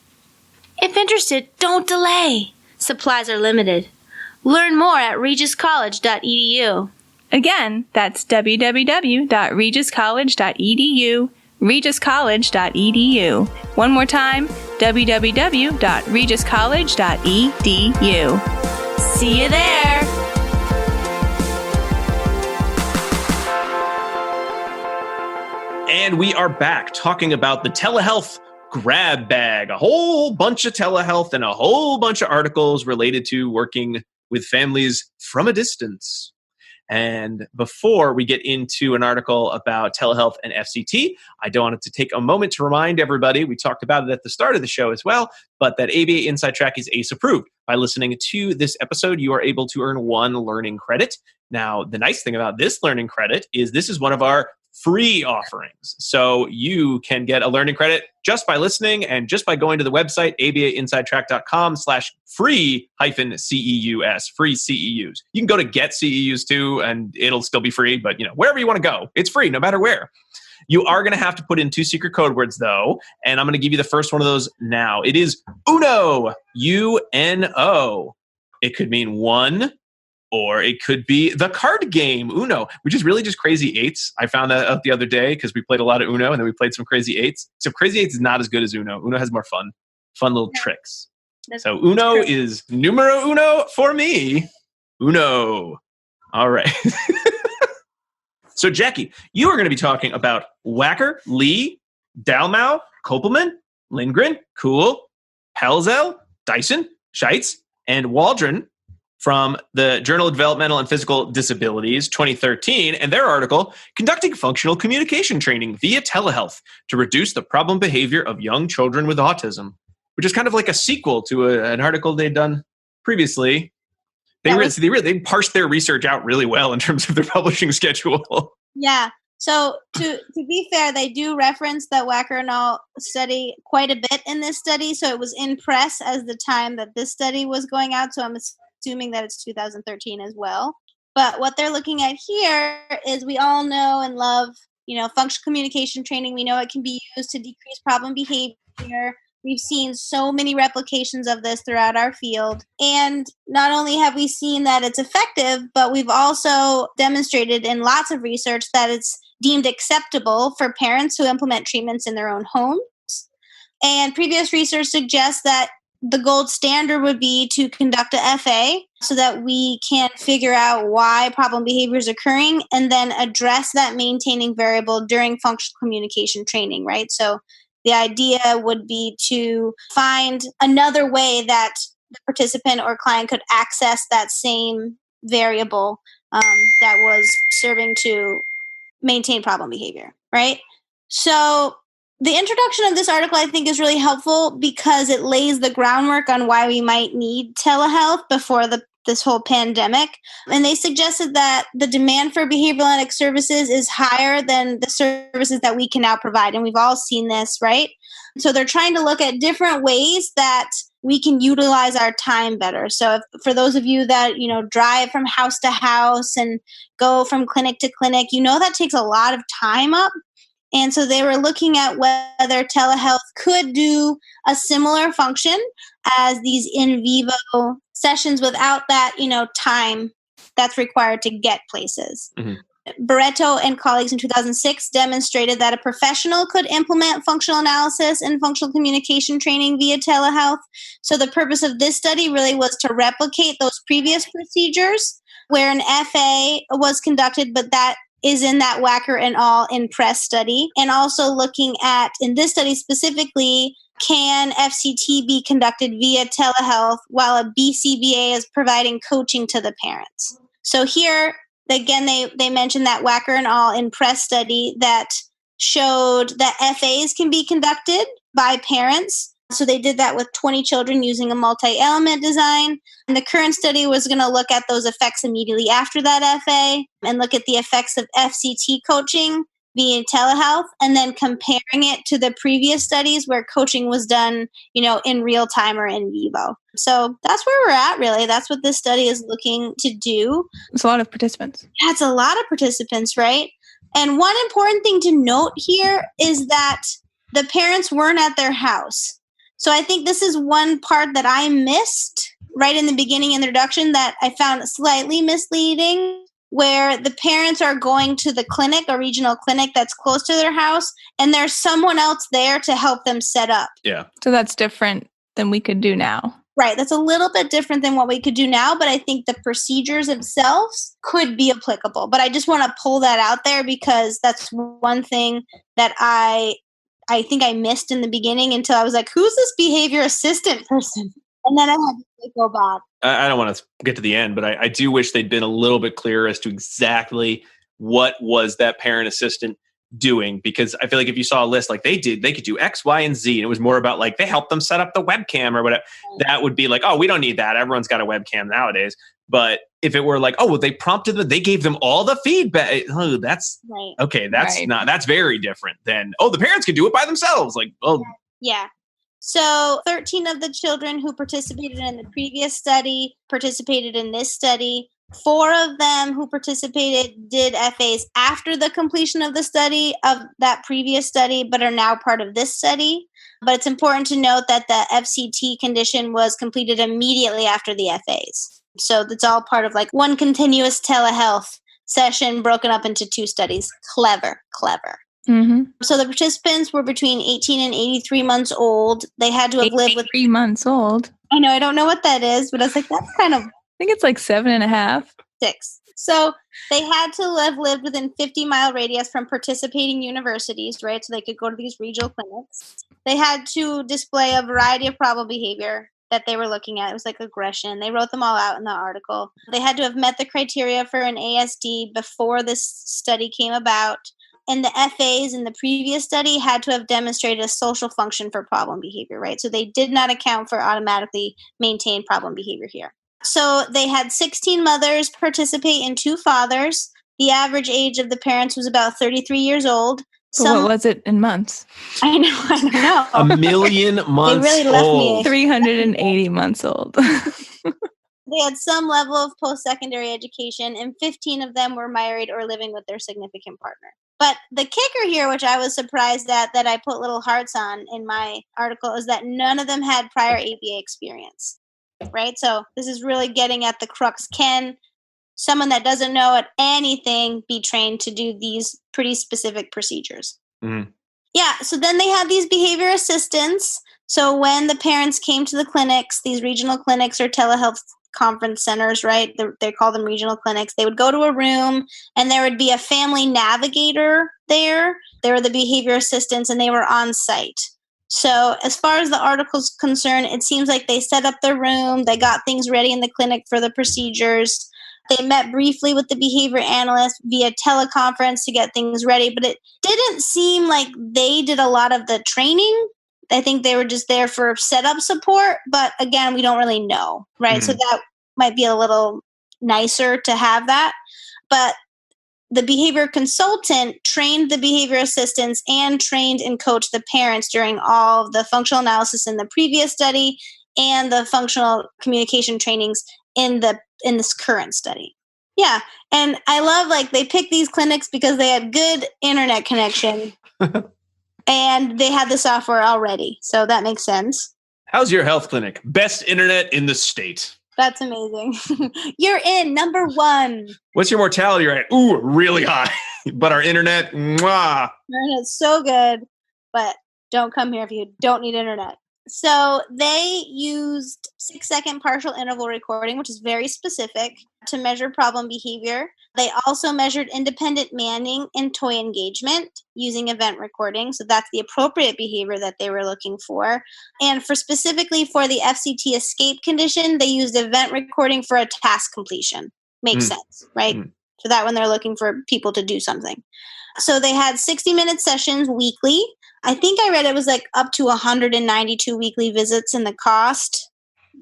If interested, don't delay. Supplies are limited. Learn more at regiscollege.edu. Again, that's www.regiscollege.edu, regiscollege.edu. One more time, www.regiscollege.edu. See you there! And we are back talking about the telehealth grab bag, a whole bunch of telehealth and a whole bunch of articles related to working with families from a distance. And before we get into an article about telehealth and FCT, I don't want to take a moment to remind everybody, we talked about it at the start of the show as well, but that ABA Inside Track is ACE approved. By listening to this episode, you are able to earn 1 learning credit. Now, the nice thing about this learning credit is this is one of our free offerings. So you can get a learning credit just by listening and just by going to the website, abainsidetrack.com/free-CEUS, free CEUs. You can go to get CEUs too, and it'll still be free, but wherever you want to go, it's free no matter where. You are going to have to put in 2 secret code words though, and I'm going to give you the first one of those now. It is UNO, UNO. It could mean one, or it could be the card game, Uno, which is really just crazy eights. I found that out the other day because we played a lot of Uno and then we played some crazy eights. Except crazy eights is not as good as Uno. Uno has more fun little tricks. So Uno is numero uno for me. Uno. All right. So Jackie, you are going to be talking about Wacker, Lee, Dalmau, Kopelman, Lindgren, Kuhle, Pelzel, Dyson, Schieltz, and Waldron from the Journal of Developmental and Physical Disabilities 2013 and their article, Conducting Functional Communication Training via Telehealth to Reduce the Problem Behavior of Young Children with Autism, which is kind of like a sequel to an article they'd done previously. They parsed their research out really well in terms of their publishing schedule. Yeah. So to be fair, they do reference that Wacker and all study quite a bit in this study. So it was in press as the time that this study was going out. So I'm assuming that it's 2013 as well. But what they're looking at here is we all know and love, functional communication training. We know it can be used to decrease problem behavior. We've seen so many replications of this throughout our field. And not only have we seen that it's effective, but we've also demonstrated in lots of research that it's deemed acceptable for parents who implement treatments in their own homes. And previous research suggests that the gold standard would be to conduct a FA so that we can figure out why problem behavior is occurring and then address that maintaining variable during functional communication training, right? So the idea would be to find another way that the participant or client could access that same variable that was serving to maintain problem behavior, right? So the introduction of this article, I think, is really helpful because it lays the groundwork on why we might need telehealth before this whole pandemic. And they suggested that the demand for behavioral analytics services is higher than the services that we can now provide. And we've all seen this, right? So they're trying to look at different ways that we can utilize our time better. So for those of you that, drive from house to house and go from clinic to clinic, that takes a lot of time up. And so they were looking at whether telehealth could do a similar function as these in vivo sessions without that, time that's required to get places. Mm-hmm. Barreto and colleagues in 2006 demonstrated that a professional could implement functional analysis and functional communication training via telehealth. So the purpose of this study really was to replicate those previous procedures where an FA was conducted, but that is in that Wacker and all in press study. And also looking at, in this study specifically, can FCT be conducted via telehealth while a BCBA is providing coaching to the parents? So here, again, they mentioned that Wacker and all in press study that showed that FAs can be conducted by parents. So they did that with 20 children using a multi-element design. And the current study was going to look at those effects immediately after that FA and look at the effects of FCT coaching via telehealth and then comparing it to the previous studies where coaching was done, in real time or in vivo. So that's where we're at, really. That's what this study is looking to do. It's a lot of participants. Yeah, it's a lot of participants, right? And one important thing to note here is that the parents weren't at their house. So I think this is one part that I missed right in the beginning introduction that I found slightly misleading, where the parents are going to the clinic, a regional clinic that's close to their house, and there's someone else there to help them set up. Yeah. So that's different than we could do now. Right. That's a little bit different than what we could do now, but I think the procedures themselves could be applicable. But I just want to pull that out there because that's one thing that I I think I missed in the beginning until I was like, who's this behavior assistant person? And then I had to go back. I don't want to get to the end, but I do wish they'd been a little bit clearer as to exactly what was that parent assistant doing, because I feel like if you saw a list like they could do X, Y, and Z, and it was more about like they helped them set up the webcam or whatever, that would be like, oh, we don't need that. Everyone's got a webcam nowadays. But if it were like, oh, well, they prompted them, they gave them all the feedback. Oh, that's Right. okay. That's Right. that's very different than, oh, the parents can do it by themselves. Like, oh, Yeah. So 13 of the children who participated in the previous study participated in this study. 4 of them who participated did FAs after the completion of the study of that previous study, but are now part of this study. But it's important to note that the FCT condition was completed immediately after the FAs. So it's all part of like one continuous telehealth session broken up into 2 studies. Clever. Mm-hmm. So the participants were between 18 and 83 months old. They had to have lived with 3 months old. I know, I don't know what that is, but I was like, that's kind of I think it's like 7.5. 6. So they had to have lived within 50-mile radius from participating universities, right? So they could go to these regional clinics. They had to display a variety of problem behavior that they were looking at. It was like aggression. They wrote them all out in the article. They had to have met the criteria for an ASD before this study came about. And the FAs in the previous study had to have demonstrated a social function for problem behavior, right? So they did not account for automatically maintained problem behavior here. So they had 16 mothers participate and 2 fathers. The average age of the parents was about 33 years old. What was it in months? I don't know. a million months really left me old. 380 months old. They had some level of post-secondary education, and 15 of them were married or living with their significant partner. But the kicker here, which I was surprised at, that I put little hearts on in my article, is that none of them had prior ABA experience, right? So this is really getting at the crux. Can someone that doesn't know anything be trained to do these pretty specific procedures? Mm-hmm. Yeah, so then they had these behavior assistants. So when the parents came to the clinics, these regional clinics or telehealth conference centers, right? They call them regional clinics. They would go to a room and there would be a family navigator there. They were the behavior assistants and they were on site. So as far as the article's concerned, it seems like they set up their room. They got things ready in the clinic for the procedures. They met briefly with the behavior analyst via teleconference to get things ready, but it didn't seem like they did a lot of the training. I think they were just there for setup support, but again, we don't really know, right? So that might be a little nicer to have that. But the behavior consultant trained the behavior assistants and trained and coached the parents during all of the functional analysis in the previous study and the functional communication trainings in this current study. Yeah, and I love like they picked these clinics because they had good internet connection. And they had the software already. So that makes sense. How's your health clinic? Best internet in the state. That's amazing. You're in number 1. What's your mortality rate? Ooh, really high. But our internet, mwah. Internet's so good, but don't come here if you don't need internet. So they used 6-second partial interval recording, which is very specific, to measure problem behavior. They also measured independent manning and toy engagement using event recording. So that's the appropriate behavior that they were looking for. And specifically for the FCT escape condition, they used event recording for a task completion. Makes sense, right? So that when they're looking for people to do something. So they had 60-minute sessions weekly. I think I read it was like up to 192 weekly visits in the cost,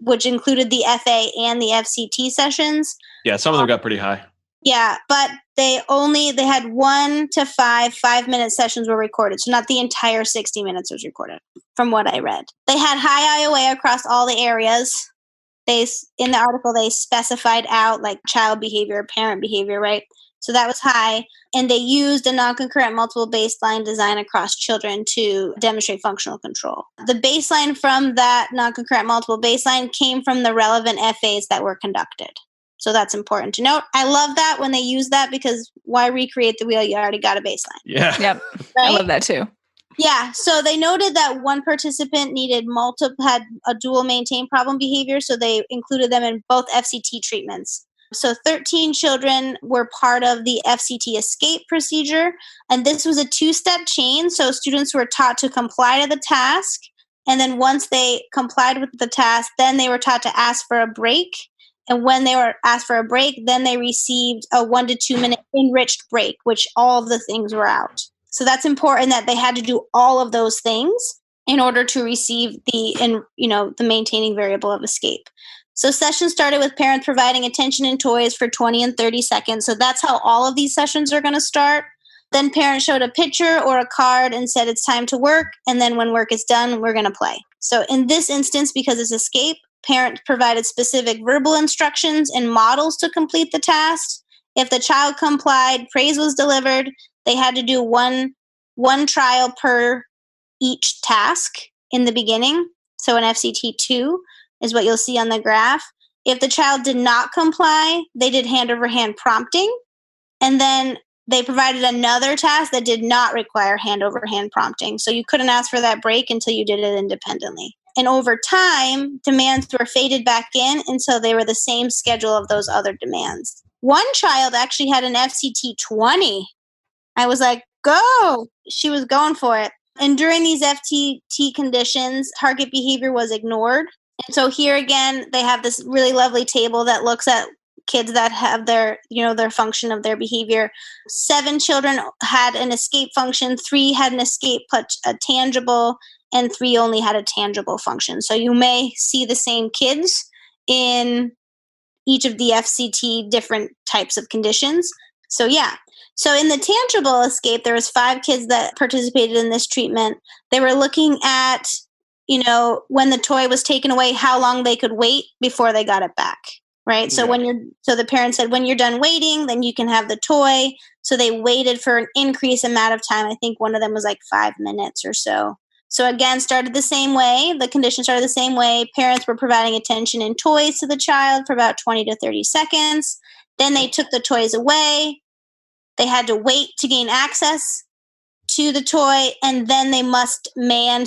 which included the FA and the FCT sessions. Yeah, some of them got pretty high. Yeah, but they had 1 to 5 5-minute sessions were recorded. So not the entire 60 minutes was recorded from what I read. They had high IOA across all the areas. In the article, they specified out like child behavior, parent behavior, right? So that was high. And they used a non-concurrent multiple baseline design across children to demonstrate functional control. The baseline from that non-concurrent multiple baseline came from the relevant FAs that were conducted. So that's important to note. I love that when they use that because why recreate the wheel? You already got a baseline. Yeah. Yep. Right? I love that too. Yeah. So they noted that one participant had a dual maintain problem behavior. So they included them in both FCT treatments. So 13 children were part of the FCT escape procedure. And this was a 2-step chain. So students were taught to comply to the task. And then once they complied with the task, then they were taught to ask for a break. And when they were asked for a break, then they received a 1 to 2 minute enriched break, which all of the things were out. So that's important that they had to do all of those things in order to receive the maintaining variable of escape. So sessions started with parents providing attention and toys for 20 and 30 seconds. So that's how all of these sessions are going to start. Then parents showed a picture or a card and said it's time to work. And then when work is done, we're going to play. So in this instance, because it's escape, parents provided specific verbal instructions and models to complete the task. If the child complied, praise was delivered. They had to do one trial per each task in the beginning. So an FCT 2 is what you'll see on the graph. If the child did not comply, they did hand-over-hand prompting. And then they provided another task that did not require hand-over-hand prompting. So you couldn't ask for that break until you did it independently. And over time, demands were faded back in until they were the same schedule of those other demands. One child actually had an FCT 20. I was like, go! She was going for it. And during these FTT conditions, target behavior was ignored. And so here again, they have this really lovely table that looks at kids that have their function of their behavior. 7 children had an escape function, 3 had an escape a tangible, and 3 only had a tangible function. So you may see the same kids in each of the FCT different types of conditions. So yeah. So in the tangible escape, there was 5 kids that participated in this treatment. They were looking at, when the toy was taken away, how long they could wait before they got it back. Right. So so the parent said, when you're done waiting, then you can have the toy. So they waited for an increased amount of time. I think one of them was like 5 minutes or so. So again, started the same way. The condition started the same way. Parents were providing attention and toys to the child for about 20 to 30 seconds. Then they took the toys away. They had to wait to gain access to the toy, and then they must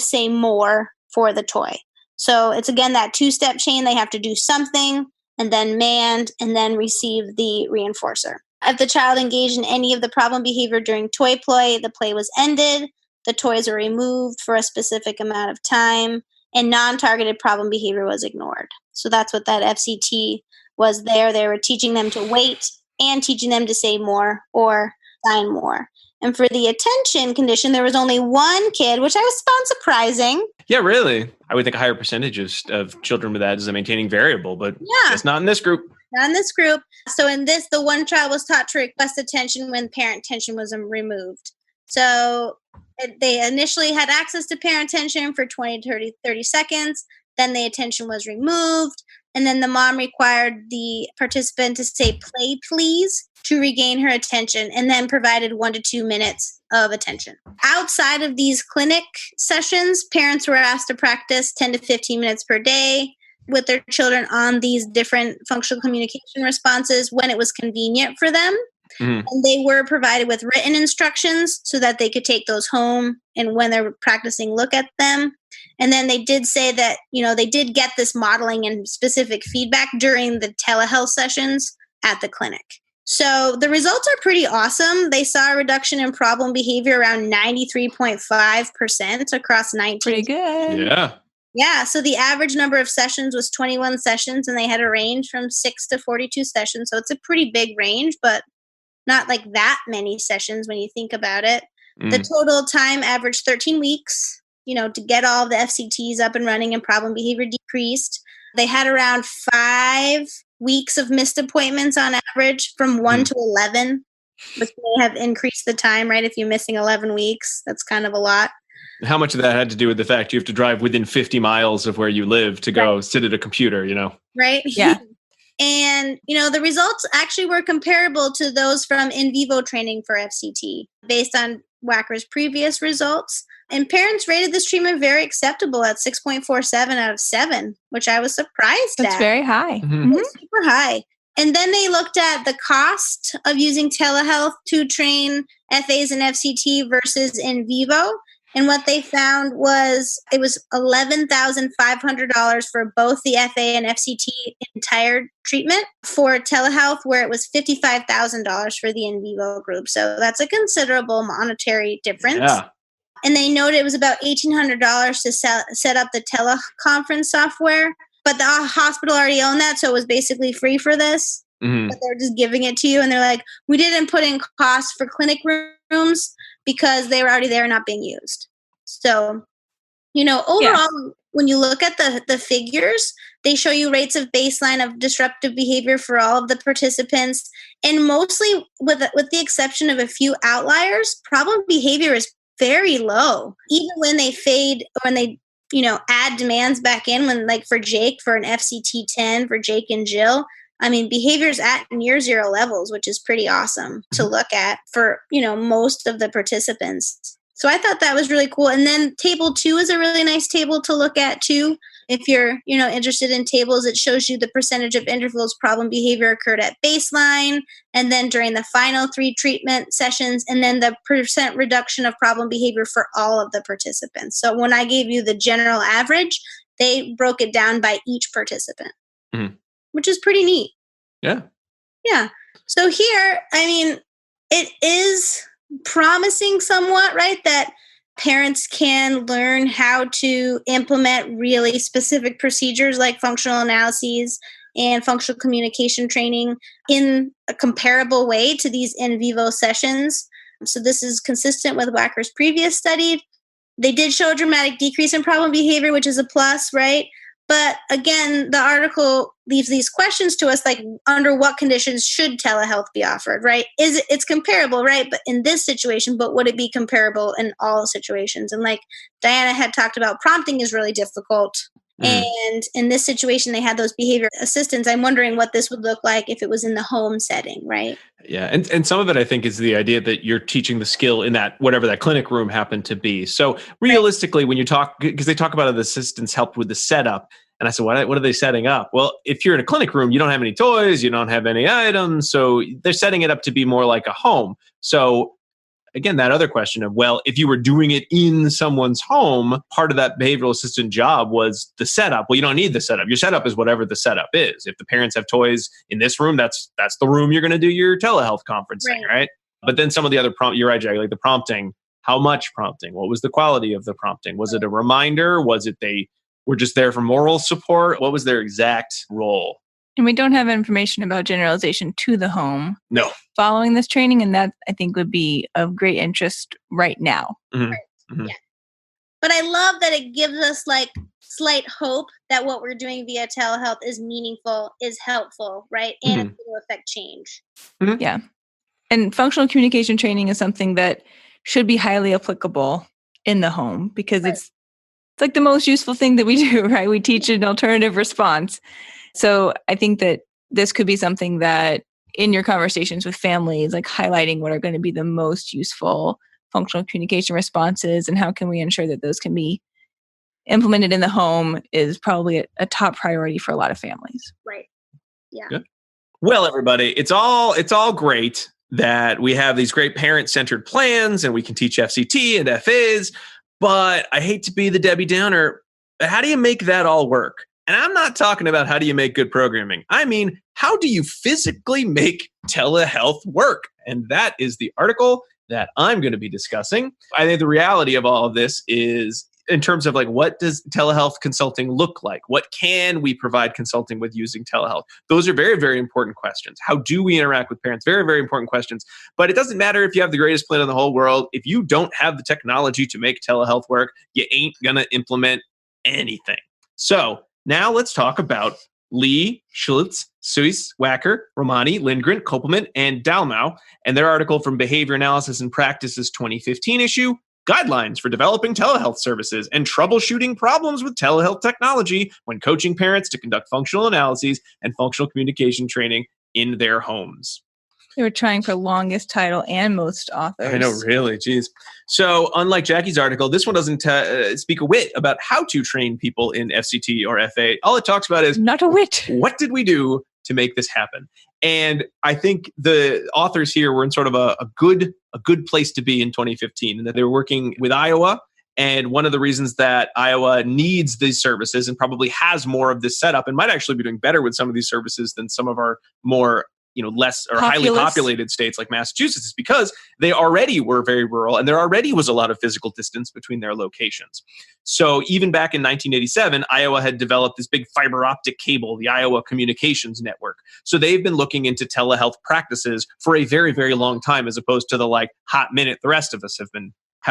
say more for the toy. So it's again that 2-step chain. They have to do something, and then manned, and then receive the reinforcer. If the child engaged in any of the problem behavior during toy play, the play was ended, the toys were removed for a specific amount of time, and non-targeted problem behavior was ignored. So that's what that FCT was there. They were teaching them to wait and teaching them to say more or sign more. And for the attention condition, there was only 1 kid, which I found surprising. Yeah, really. I would think a higher percentage of children with that is a maintaining variable, but it's not in this group. Not in this group. So in this, the 1 child was taught to request attention when parent attention was removed. So they initially had access to parent attention for 20 to 30 seconds. Then the attention was removed. And then the mom required the participant to say, play, please, to regain her attention, and then provided 1 to 2 minutes of attention. Outside of these clinic sessions, parents were asked to practice 10 to 15 minutes per day with their children on these different functional communication responses when it was convenient for them. Mm-hmm. And they were provided with written instructions so that they could take those home and when they're practicing, look at them. And then they did say that, they did get this modeling and specific feedback during the telehealth sessions at the clinic. So the results are pretty awesome. They saw a reduction in problem behavior around 93.5% across 19. Pretty good. Yeah. Yeah. So the average number of sessions was 21 sessions, and they had a range from 6 to 42 sessions. So it's a pretty big range, but not like that many sessions when you think about it. The total time averaged 13 weeks, to get all of the FCTs up and running and problem behavior decreased. They had around 5 weeks of missed appointments on average from 1 to 11, which may have increased the time, right? If you're missing 11 weeks, that's kind of a lot. How much of that had to do with the fact you have to drive within 50 miles of where you live to go sit at a computer, Right? Yeah. And, the results actually were comparable to those from in vivo training for FCT based on Wacker's previous results. And parents rated this treatment very acceptable at 6.47 out of 7, which I was surprised at. That's very high. Mm-hmm. Super high. And then they looked at the cost of using telehealth to train FAs and FCT versus in vivo. And what they found was it was $11,500 for both the FA and FCT entire treatment. For telehealth, where it was $55,000 for the in vivo group. So that's a considerable monetary difference. Yeah. And they noted it was about $1,800 to set up the teleconference software. But the hospital already owned that, so it was basically free for this. Mm-hmm. But they're just giving it to you, and they're like, we didn't put in costs for clinic rooms because they were already there and not being used. So, overall, when you look at the figures, they show you rates of baseline of disruptive behavior for all of the participants. And mostly, with the exception of a few outliers, problem behavior is very low. Even when they fade, when they add demands back in, when like for Jake, for an FCT 10, for Jake and Jill, I mean, behavior's at near zero levels, which is pretty awesome to look at for, most of the participants. So I thought that was really cool. And then table 2 is a really nice table to look at too. If you're, interested in tables, it shows you the percentage of intervals problem behavior occurred at baseline, and then during the final 3 treatment sessions, and then the percent reduction of problem behavior for all of the participants. So when I gave you the general average, they broke it down by each participant, which is pretty neat. Yeah. Yeah. So here, I mean, it is promising somewhat, right? That parents can learn how to implement really specific procedures like functional analyses and functional communication training in a comparable way to these in vivo sessions. So this is consistent with Wacker's previous study. They did show a dramatic decrease in problem behavior, which is a plus, right? But again, the article leaves these questions to us, like under what conditions should telehealth be offered, right? It's comparable, right? But in this situation, but would it be comparable in all situations? And like Diana had talked about, prompting is really difficult. And in this situation, they had those behavior assistants. I'm wondering what this would look like if it was in the home setting, right? Yeah. And some of it, I think, is the idea that you're teaching the skill in that, whatever that clinic room happened to be. So realistically, when you talk, because they talk about how the assistants helped with the setup. And I said, what are they setting up? Well, if you're in a clinic room, you don't have any toys, you don't have any items. So they're setting it up to be more like a home. So again, that other question of, well, if you were doing it in someone's home, part of that behavioral assistant job was the setup. Well, you don't need the setup. Your setup is whatever the setup is. If the parents have toys in this room, that's the room you're going to do your telehealth conferencing, right? But then some of the other you're right, Jack, like the prompting, how much prompting? What was the quality of the prompting? Was it a reminder? Was it they were just there for moral support? What was their exact role? And we don't have information about generalization to the home. No. Following this training, and that I think would be of great interest right now. Yeah. But I love that it gives us like slight hope that what we're doing via telehealth is meaningful, is helpful, right? And it's going to affect change. Yeah. And functional communication training is something that should be highly applicable in the home because it's like the most useful thing that we do, right? We teach an alternative response. So I think that this could be something that in your conversations with families, like highlighting what are going to be the most useful functional communication responses and how can we ensure that those can be implemented in the home is probably a top priority for a lot of families. Right. Yeah. Good. Well, everybody, it's all great that we have these great parent-centered plans and we can teach FCT and FAs, but I hate to be the Debbie Downer. How do you make that all work? And I'm not talking about how do you make good programming. I mean, how do you physically make telehealth work? And that is the article that I'm going to be discussing. I think the reality of all of this is in terms of like, what does telehealth consulting look like? What can we provide consulting with using telehealth? Those are very, very important questions. How do we interact with parents? Very, very important questions. But it doesn't matter if you have the greatest plan in the whole world. If you don't have the technology to make telehealth work, you ain't going to implement anything. So now let's talk about Lee, Schieltz, Suis, Wacker, Romani, Lindgren, Kopelman, and Dalmau, and their article from Behavior Analysis and Practices 2015 issue, Guidelines for Developing Telehealth Services and Troubleshooting Problems with Telehealth Technology when Coaching Parents to Conduct Functional Analyses and Functional Communication Training in Their Homes. They were trying for longest title and most authors. I know, really. Geez. So unlike Jackie's article, this one doesn't speak a whit about how to train people in FCT or FA. All it talks about is not a whit. What did we do to make this happen? And I think the authors here were in sort of a good place to be in 2015, and that they were working with Iowa And one of the reasons that Iowa needs these services and probably has more of this setup and might actually be doing better with some of these services than some of our more less or highly populated states like Massachusetts is because they already were very rural and there already was a lot of physical distance between their locations. So even back in 1987, Iowa had developed this big fiber optic cable, the Iowa Communications Network. So they've been looking into telehealth practices for a very, very long time, as opposed to the hot minute the rest of us have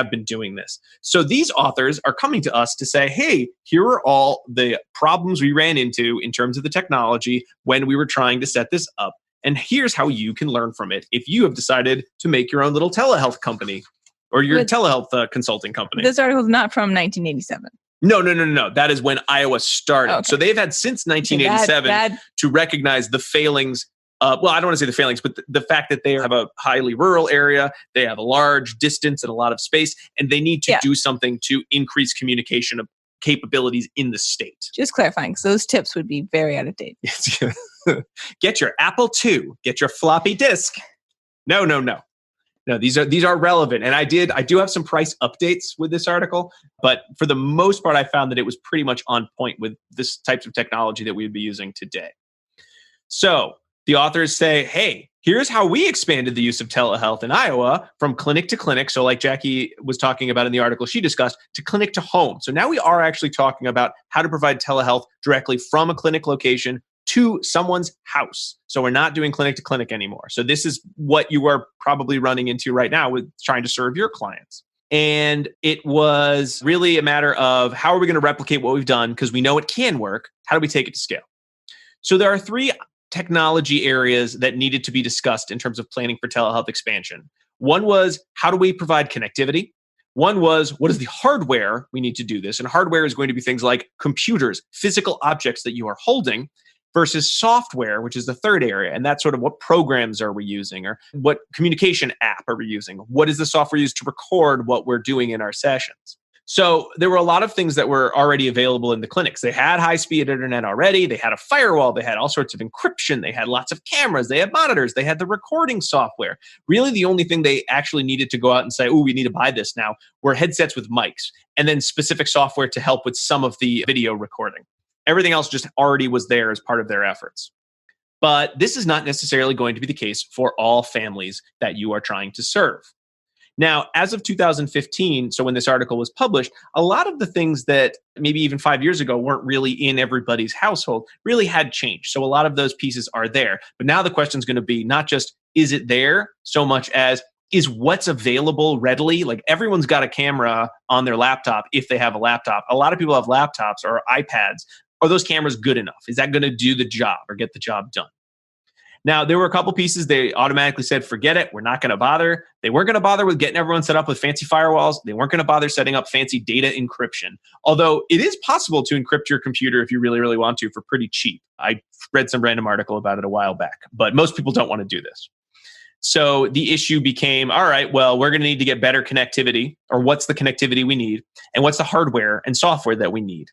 been doing this. So these authors are coming to us to say, hey, here are all the problems we ran into in terms of the technology when we were trying to set this up. And here's how you can learn from it if you have decided to make your own little telehealth company or your telehealth consulting company. This article is not from 1987. No. That is when Iowa started. Okay. So they've had since 1987 to recognize the failings. I don't want to say the failings, but the fact that they have a highly rural area, they have a large distance and a lot of space, and they need to do something to increase communication capabilities in the state. Just clarifying, because those tips would be very out of date. Get your Apple II, get your floppy disk. No. These are relevant. And I do have some price updates with this article, but for the most part, I found that it was pretty much on point with this types of technology that we would be using today. So the authors say, hey, here's how we expanded the use of telehealth in Iowa from clinic to clinic. So like Jackie was talking about in the article she discussed, to clinic to home. So now we are actually talking about how to provide telehealth directly from a clinic location to someone's house. So we're not doing clinic to clinic anymore. So this is what you are probably running into right now with trying to serve your clients. And it was really a matter of how are we going to replicate what we've done? Because we know it can work. How do we take it to scale? So there are three technology areas that needed to be discussed in terms of planning for telehealth expansion. One was, how do we provide connectivity? One was, what is the hardware we need to do this? And hardware is going to be things like computers, physical objects that you are holding, versus software, which is the third area. And that's sort of what programs are we using, or what communication app are we using? What is the software used to record what we're doing in our sessions? So there were a lot of things that were already available in the clinics. They had high-speed internet already. They had a firewall. They had all sorts of encryption. They had lots of cameras. They had monitors. They had the recording software. Really, the only thing they actually needed to go out and say, oh, we need to buy this now, were headsets with mics, and then specific software to help with some of the video recording. Everything else just already was there as part of their efforts. But this is not necessarily going to be the case for all families that you are trying to serve. Now, as of 2015, so when this article was published, a lot of the things that maybe even 5 years ago weren't really in everybody's household really had changed. So a lot of those pieces are there. But now the question is going to be not just, is it there, so much as, is what's available readily? Like everyone's got a camera on their laptop if they have a laptop. A lot of people have laptops or iPads. Are those cameras good enough? Is that going to do the job or get the job done? Now, there were a couple pieces they automatically said, forget it, we're not going to bother. They weren't going to bother with getting everyone set up with fancy firewalls. They weren't going to bother setting up fancy data encryption. Although it is possible to encrypt your computer if you really, really want to for pretty cheap. I read some random article about it a while back, but most people don't want to do this. So the issue became, all right, well, we're going to need to get better connectivity, or what's the connectivity we need, and what's the hardware and software that we need.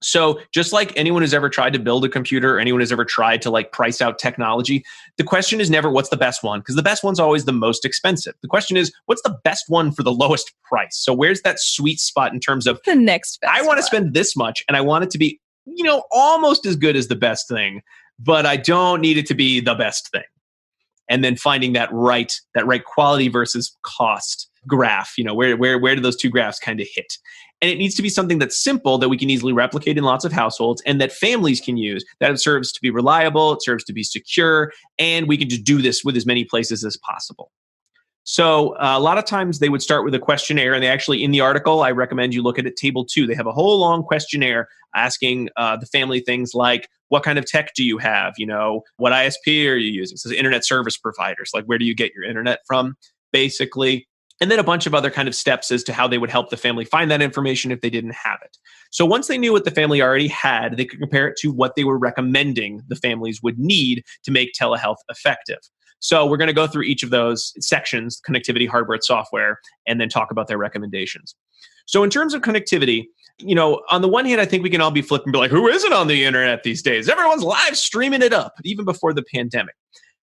So just like anyone who's ever tried to build a computer, or anyone who's ever tried to price out technology, the question is never what's the best one, because the best one's always the most expensive. The question is, what's the best one for the lowest price? So where's that sweet spot in terms of the next best I want to spend this much and I want it to be, almost as good as the best thing, but I don't need it to be the best thing. And then finding that right quality versus cost graph, where do those two graphs kind of hit? And it needs to be something that's simple, that we can easily replicate in lots of households, and that families can use, that it serves to be reliable, it serves to be secure, and we can just do this with as many places as possible. So a lot of times they would start with a questionnaire, and they actually, in the article, I recommend you look at it, table 2. They have a whole long questionnaire asking the family things like, what kind of tech do you have? What ISP are you using? So internet service providers, like where do you get your internet from, basically. And then a bunch of other kind of steps as to how they would help the family find that information if they didn't have it. So once they knew what the family already had, they could compare it to what they were recommending the families would need to make telehealth effective. So we're going to go through each of those sections, connectivity, hardware, software, and then talk about their recommendations. So in terms of connectivity, on the one hand, I think we can all be flipping and be like, who isn't on the internet these days? Everyone's live streaming it up, even before the pandemic.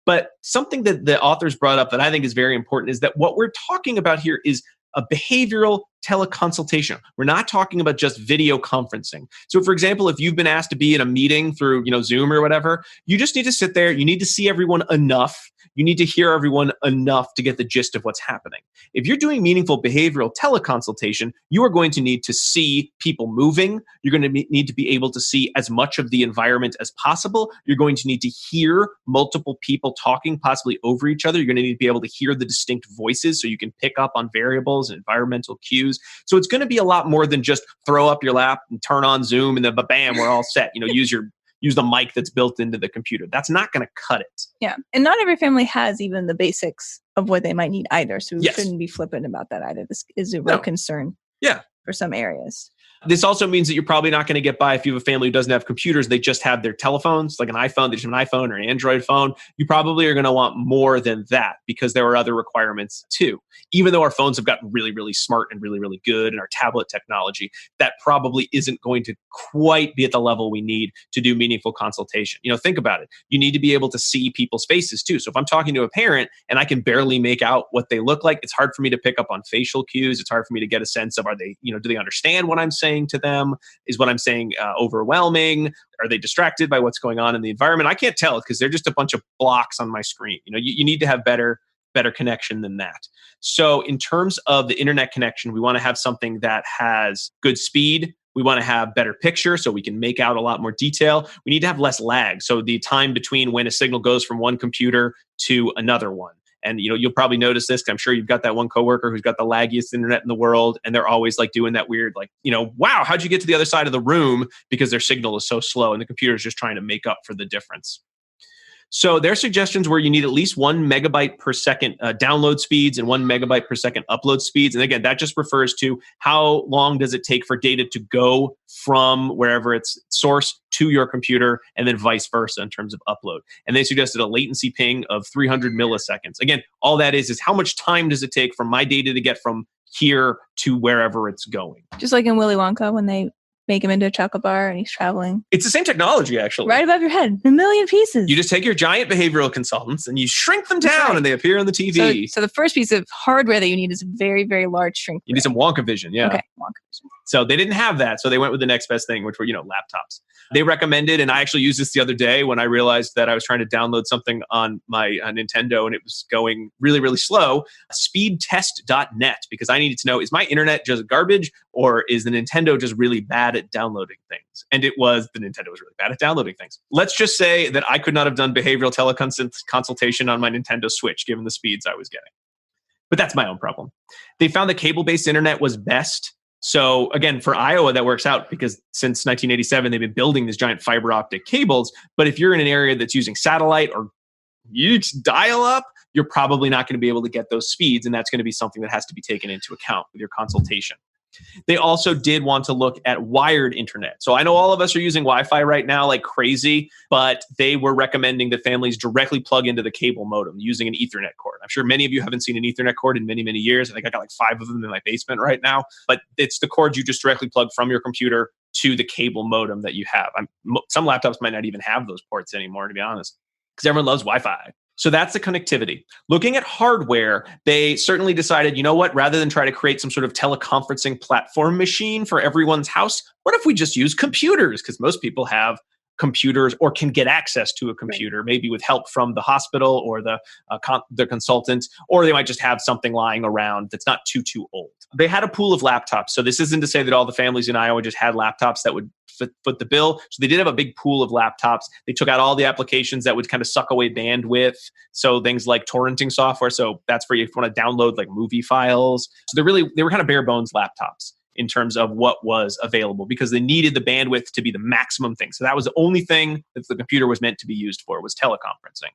But something that the authors brought up that I think is very important is that what we're talking about here is a behavioral teleconsultation. We're not talking about just video conferencing. So for example, if you've been asked to be in a meeting through, Zoom or whatever, you just need to sit there. You need to see everyone enough. You need to hear everyone enough to get the gist of what's happening. If you're doing meaningful behavioral teleconsultation, you are going to need to see people moving. You're going to need to be able to see as much of the environment as possible. You're going to need to hear multiple people talking, possibly over each other. You're going to need to be able to hear the distinct voices so you can pick up on variables and environmental cues. So it's going to be a lot more than just throw up your lap and turn on Zoom and then bam, we're all set. Use the mic that's built into the computer. That's not going to cut it. Yeah. And not every family has even the basics of what they might need either. So we shouldn't be flippant about that either. This is a real concern for some areas. This also means that you're probably not going to get by if you have a family who doesn't have computers. They just have their telephones, like an iPhone. They just have an iPhone or an Android phone. You probably are going to want more than that because there are other requirements too. Even though our phones have gotten really, really smart and really, really good, and our tablet technology, that probably isn't going to quite be at the level we need to do meaningful consultation. Think about it. You need to be able to see people's faces too. So if I'm talking to a parent and I can barely make out what they look like, it's hard for me to pick up on facial cues. It's hard for me to get a sense of, are they, do they understand what I'm saying to them? Is what I'm saying overwhelming? Are they distracted by what's going on in the environment? I can't tell because they're just a bunch of blocks on my screen. You need to have better connection than that. So in terms of the internet connection, we want to have something that has good speed. We want to have better picture so we can make out a lot more detail. We need to have less lag. So the time between when a signal goes from one computer to another one. And you'll probably notice this. I'm sure you've got that one coworker who's got the laggiest internet in the world, and they're always like doing that weird, wow, how'd you get to the other side of the room? Because their signal is so slow, and the computer is just trying to make up for the difference. So their suggestions were you need at least 1 megabyte per second download speeds and 1 megabyte per second upload speeds. And again, that just refers to how long does it take for data to go from wherever it's source to your computer and then vice versa in terms of upload. And they suggested a latency ping of 300 milliseconds. Again, all that is how much time does it take for my data to get from here to wherever it's going. Just like in Willy Wonka when they make him into a chocolate bar and he's traveling. It's the same technology, actually. Right above your head, a million pieces. You just take your giant behavioral consultants and you shrink them down and they appear on the TV. So the first piece of hardware that you need is a very, very large shrink. You need some Wonka vision, yeah. Okay, Wonka vision. So they didn't have that. So they went with the next best thing, which were, laptops. They recommended, and I actually used this the other day when I realized that I was trying to download something on my Nintendo and it was going really, really slow, speedtest.net, because I needed to know, is my internet just garbage or is the Nintendo just really bad at downloading things? And the Nintendo was really bad at downloading things. Let's just say that I could not have done behavioral teleconsultation on my Nintendo Switch given the speeds I was getting. But that's my own problem. They found that cable-based internet was best. So again, for Iowa, that works out because since 1987, they've been building these giant fiber optic cables. But if you're in an area that's using satellite or you dial up, you're probably not going to be able to get those speeds. And that's going to be something that has to be taken into account with your consultation. They also did want to look at wired internet. So I know all of us are using Wi-Fi right now like crazy, but they were recommending that families directly plug into the cable modem using an Ethernet cord. I'm sure many of you haven't seen an Ethernet cord in many, many years. I think I got like 5 of them in my basement right now, but it's the cord you just directly plug from your computer to the cable modem that you have. Some laptops might not even have those ports anymore, to be honest, because everyone loves Wi-Fi. So that's the connectivity. Looking at hardware, they certainly decided, rather than try to create some sort of teleconferencing platform machine for everyone's house, what if we just use computers? Because most people have computers or can get access to a computer, maybe with help from the hospital or the consultant, or they might just have something lying around that's not too old. They had a pool of laptops. So this isn't to say that all the families in Iowa just had laptops that would foot the bill. So they did have a big pool of laptops. They took out all the applications that would kind of suck away bandwidth. So things like torrenting software. So that's for you if you want to download like movie files. So they were kind of bare bones laptops in terms of what was available because they needed the bandwidth to be the maximum thing. So that was the only thing that the computer was meant to be used for, was teleconferencing.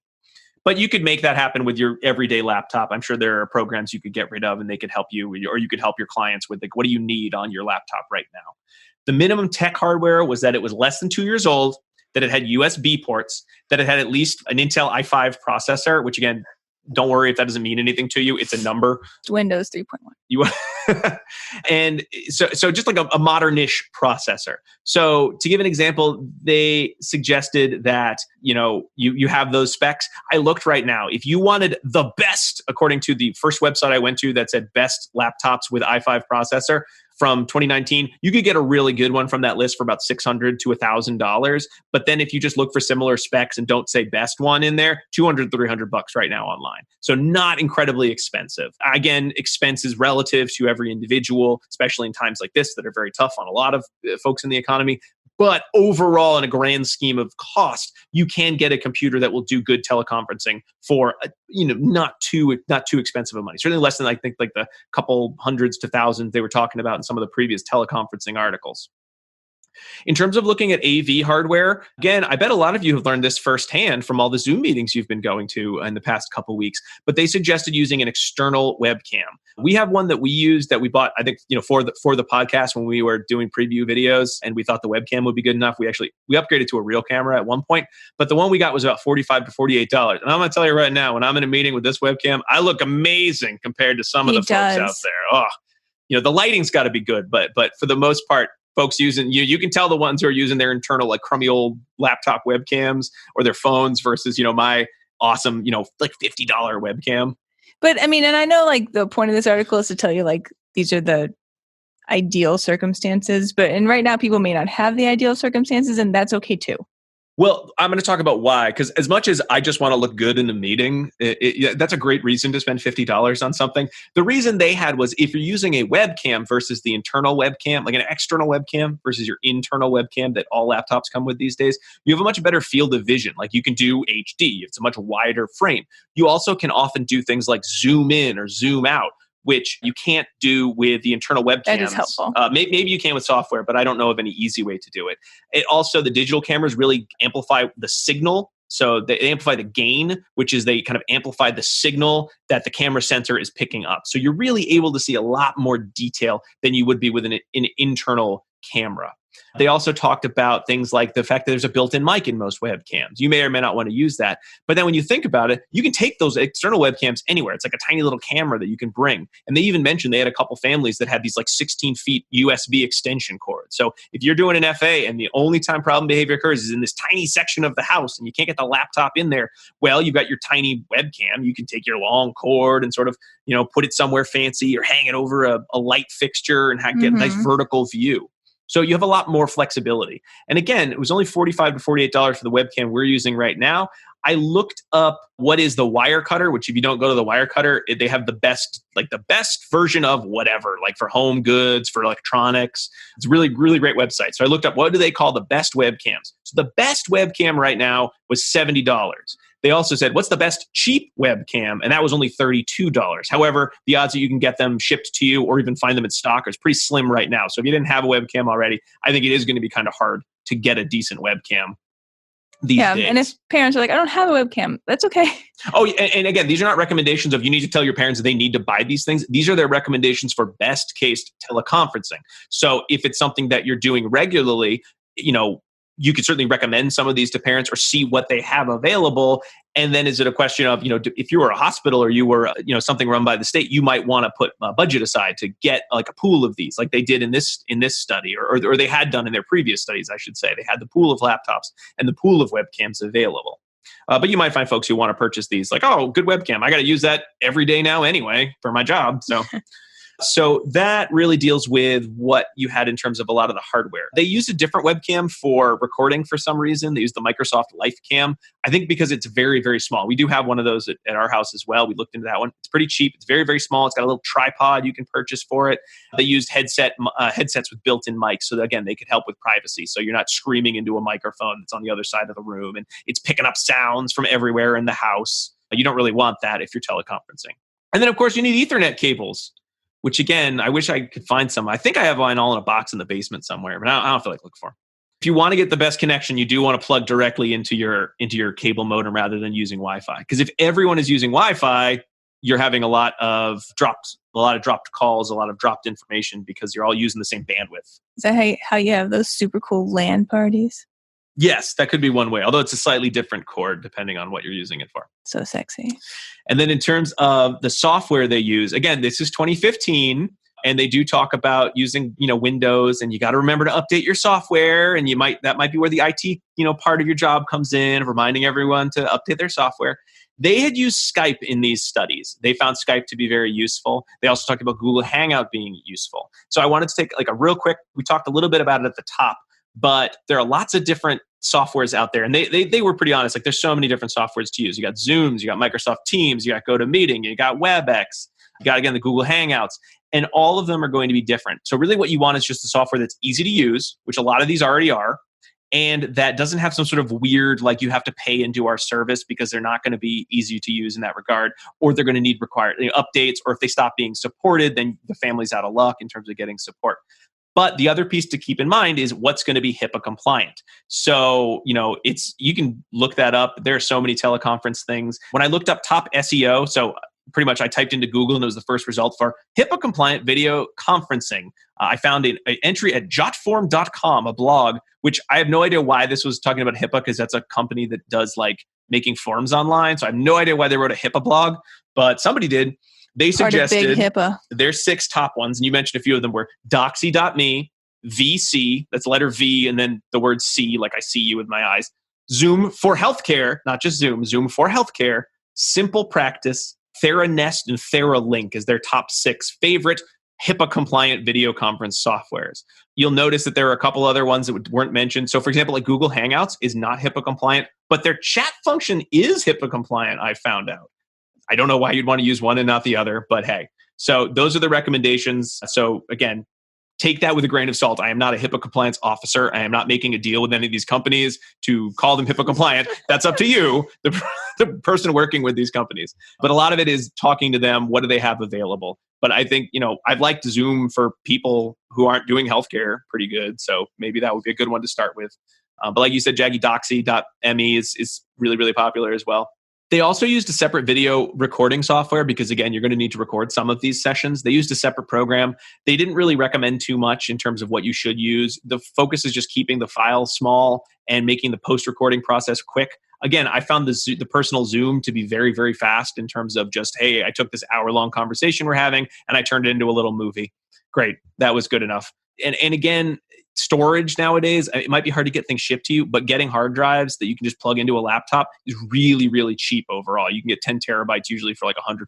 But you could make that happen with your everyday laptop. I'm sure there are programs you could get rid of and they could help you, or you could help your clients with what do you need on your laptop right now. The minimum tech hardware was that it was less than 2 years old, that it had USB ports, that it had at least an Intel i5 processor, which again, Don't worry if that doesn't mean anything to you. It's a number. It's Windows 3.1. You and so just like a modern-ish processor. So to give an example, they suggested that, you have those specs. I looked right now. If you wanted the best, according to the first website I went to that said best laptops with i5 processor from 2019, you could get a really good one from that list for about $600 to $1,000. But then if you just look for similar specs and don't say best one in there, $200, $300 right now online. So not incredibly expensive. Again, expense is relative to every individual, especially in times like this that are very tough on a lot of folks in the economy. But overall, in a grand scheme of cost, you can get a computer that will do good teleconferencing for not too expensive of money. Certainly less than I think like the couple hundreds to thousands they were talking about in some of the previous teleconferencing articles. In terms of looking at AV hardware, again, I bet a lot of you have learned this firsthand from all the Zoom meetings you've been going to in the past couple weeks, but they suggested using an external webcam. We have one that we use that we bought, I think, for the podcast when we were doing preview videos, and we thought the webcam would be good enough. We upgraded to a real camera at one point, but the one we got was about $45 to $48. And I'm going to tell you right now, when I'm in a meeting with this webcam, I look amazing compared to some of the folks out there. The lighting's got to be good, but for the most part, folks using, you can tell the ones who are using their internal like crummy old laptop webcams or their phones versus, my awesome, like $50 webcam. But I mean, and I know like the point of this article is to tell you like these are the ideal circumstances, and right now people may not have the ideal circumstances, and that's okay too. Well, I'm going to talk about why, because as much as I just want to look good in a meeting, that's a great reason to spend $50 on something. The reason they had was if you're using a webcam versus the internal webcam, like an external webcam versus your internal webcam that all laptops come with these days, you have a much better field of vision. Like you can do HD. It's a much wider frame. You also can often do things like zoom in or zoom out, which you can't do with the internal webcams. That is helpful. Maybe you can with software, but I don't know of any easy way to do it. It also, the digital cameras really amplify the signal. So they amplify the gain, which is they kind of amplify the signal that the camera sensor is picking up. So you're really able to see a lot more detail than you would be with an internal camera. They also talked about things like the fact that there's a built-in mic in most webcams. You may or may not want to use that. But then when you think about it, you can take those external webcams anywhere. It's like a tiny little camera that you can bring. And they even mentioned they had a couple families that had these like 16 feet USB extension cords. So if you're doing an FA and the only time problem behavior occurs is in this tiny section of the house and you can't get the laptop in there, well, you've got your tiny webcam. You can take your long cord and sort of, put it somewhere fancy or hang it over a light fixture and get a nice vertical view. So you have a lot more flexibility. And again, it was only $45 to $48 for the webcam we're using right now. I looked up what is the wire cutter, which if you don't go to the wire cutter, they have the best version of whatever, like for home goods, for electronics. It's a really, really great website. So I looked up what do they call the best webcams. So the best webcam right now was $70. They also said, what's the best cheap webcam? And that was only $32. However, the odds that you can get them shipped to you or even find them in stock is pretty slim right now. So if you didn't have a webcam already, I think it is going to be kind of hard to get a decent webcam these days. And if parents are like, I don't have a webcam, that's okay. Oh, and again, these are not recommendations of you need to tell your parents that they need to buy these things. These are their recommendations for best case teleconferencing. So if it's something that you're doing regularly, you could certainly recommend some of these to parents or see what they have available. And then is it a question of, if you were a hospital or you were, something run by the state, you might want to put a budget aside to get like a pool of these, like they did in this study, or they had done in their previous studies, I should say. They had the pool of laptops and the pool of webcams available. But you might find folks who want to purchase these like, oh, good webcam. I got to use that every day now anyway for my job. So that really deals with what you had in terms of a lot of the hardware. They used a different webcam for recording for some reason. They used the Microsoft LifeCam, I think because it's very, very small. We do have one of those at our house as well. We looked into that one. It's pretty cheap. It's very, very small. It's got a little tripod you can purchase for it. They used headsets with built-in mics so that, again, they could help with privacy. So you're not screaming into a microphone that's on the other side of the room and it's picking up sounds from everywhere in the house. You don't really want that if you're teleconferencing. And then, of course, you need Ethernet cables, which again, I wish I could find some. I think I have mine all in a box in the basement somewhere, but I don't feel like looking for them. If you want to get the best connection, you do want to plug directly into your cable modem rather than using Wi-Fi. Because if everyone is using Wi-Fi, you're having a lot of dropped calls, a lot of dropped information because you're all using the same bandwidth. Is that how you have those super cool LAN parties? Yes, that could be one way, although it's a slightly different cord depending on what you're using it for. So sexy. And then in terms of the software they use, again, this is 2015. And they do talk about using, Windows, and you got to remember to update your software. And that might be where the IT, part of your job comes in, reminding everyone to update their software. They had used Skype in these studies. They found Skype to be very useful. They also talked about Google Hangout being useful. So I wanted to take a real quick, we talked a little bit about it at the top, but there are lots of different softwares out there. And they were pretty honest. There's so many different softwares to use. You got Zooms, you got Microsoft Teams, you got GoToMeeting, you got WebEx, you got, again, the Google Hangouts. And all of them are going to be different. So really what you want is just a software that's easy to use, which a lot of these already are, and that doesn't have some sort of weird, you have to pay into our service, because they're not going to be easy to use in that regard, or they're going to need required updates, or if they stop being supported, then the family's out of luck in terms of getting support. But the other piece to keep in mind is what's going to be HIPAA compliant. So, you can look that up. There are so many teleconference things. When I looked up top SEO, so pretty much I typed into Google and it was the first result for HIPAA compliant video conferencing. I found an entry at jotform.com, a blog, which I have no idea why this was talking about HIPAA, because that's a company that does making forms online. So I have no idea why they wrote a HIPAA blog, but somebody did. They suggested their 6 top ones, and you mentioned a few of them, were doxy.me, VC, that's letter V, and then the word C, like I see you with my eyes, Zoom for Healthcare, not just Zoom, Zoom for Healthcare, Simple Practice, Theranest, and Theralink is their top 6 favorite HIPAA-compliant video conference softwares. You'll notice that there are a couple other ones that weren't mentioned. So, for example, Google Hangouts is not HIPAA-compliant, but their chat function is HIPAA-compliant, I found out. I don't know why you'd want to use one and not the other, but hey. So those are the recommendations. So again, take that with a grain of salt. I am not a HIPAA compliance officer. I am not making a deal with any of these companies to call them HIPAA compliant. That's up to you, the person working with these companies. But a lot of it is talking to them. What do they have available? But I think, I've liked Zoom for people who aren't doing healthcare pretty good. So maybe that would be a good one to start with. But like you said, Jackie, doxy.me is really, really popular as well. They also used a separate video recording software because, again, you're going to need to record some of these sessions. They used a separate program. They didn't really recommend too much in terms of what you should use. The focus is just keeping the file small and making the post-recording process quick. Again, I found the personal Zoom to be very, very fast in terms of just, hey, I took this hour-long conversation we're having and I turned it into a little movie. Great. That was good enough. And again, storage nowadays, it might be hard to get things shipped to you, but getting hard drives that you can just plug into a laptop is really, really cheap overall. You can get 10 terabytes usually for $150,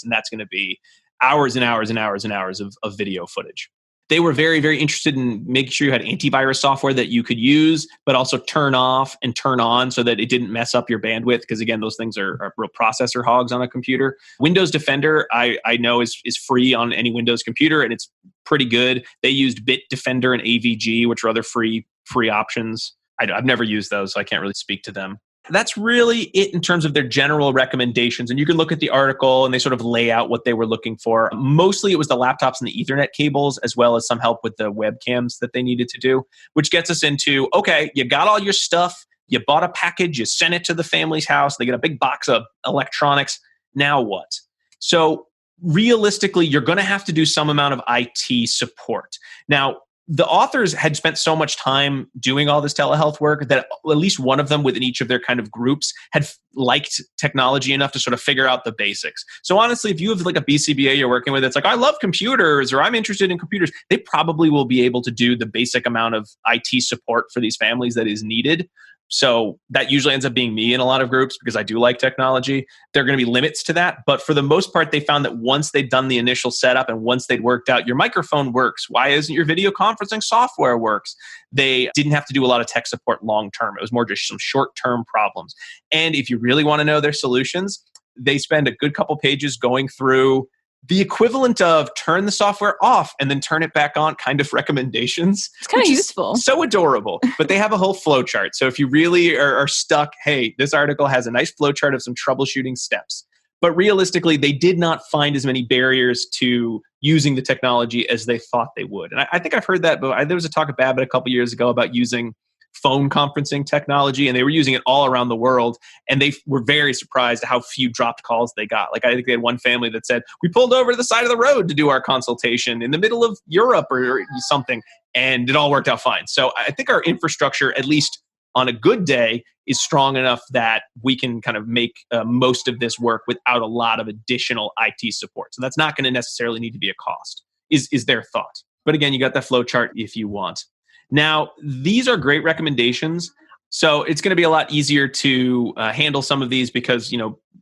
and that's going to be hours and hours and hours and hours of video footage. They were very, very interested in making sure you had antivirus software that you could use, but also turn off and turn on so that it didn't mess up your bandwidth. Because again, those things are real processor hogs on a computer. Windows Defender, I know is free on any Windows computer, and it's pretty good. They used Bitdefender and AVG, which are other free options. I've never used those, so I can't really speak to them. That's really it in terms of their general recommendations. And you can look at the article and they sort of lay out what they were looking for. Mostly it was the laptops and the Ethernet cables, as well as some help with the webcams that they needed to do, which gets us into, okay, you got all your stuff, you bought a package, you sent it to the family's house, they get a big box of electronics. Now what? So realistically, you're going to have to do some amount of IT support. Now, the authors had spent so much time doing all this telehealth work that at least one of them within each of their kind of groups had liked technology enough to sort of figure out the basics. So honestly, if you have a BCBA you're working with, it's I love computers or I'm interested in computers, they probably will be able to do the basic amount of IT support for these families that is needed. So that usually ends up being me in a lot of groups because I do like technology. There are going to be limits to that. But for the most part, they found that once they'd done the initial setup and once they'd worked out, your microphone works. Why isn't your video conferencing software works? They didn't have to do a lot of tech support long term. It was more just some short-term problems. And if you really want to know their solutions, they spend a good couple pages going through the equivalent of turn the software off and then turn it back on kind of recommendations. It's kind of useful. So adorable. But they have a whole flow chart. So if you really are stuck, hey, this article has a nice flow chart of some troubleshooting steps. But realistically, they did not find as many barriers to using the technology as they thought they would. And I think I've heard that, but there was a talk at Babbitt a couple years ago about using phone conferencing technology, and they were using it all around the world, and they were very surprised at how few dropped calls they got. I think they had one family that said, we pulled over to the side of the road to do our consultation in the middle of Europe or something, and it all worked out fine. So I think our infrastructure, at least on a good day is strong enough that we can kind of make most of this work without a lot of additional IT support. So that's not going to necessarily need to be a cost, is their thought. But again, you got that flow chart if you want. Now, these are great recommendations. So it's going to be a lot easier to handle some of these because,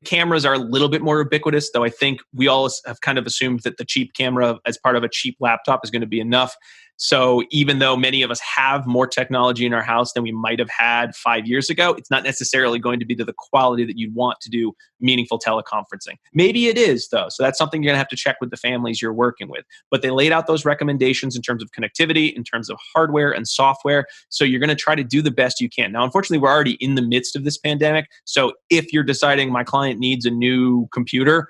cameras are a little bit more ubiquitous, though I think we all have kind of assumed that the cheap camera as part of a cheap laptop is going to be enough. So even though many of us have more technology in our house than we might have had 5 years ago, it's not necessarily going to be to the quality that you'd want to do meaningful teleconferencing. Maybe it is, though. So that's something you're going to have to check with the families you're working with. But they laid out those recommendations in terms of connectivity, in terms of hardware and software. So you're going to try to do the best you can. Now, unfortunately, we're already in the midst of this pandemic. So if you're deciding my client needs a new computer,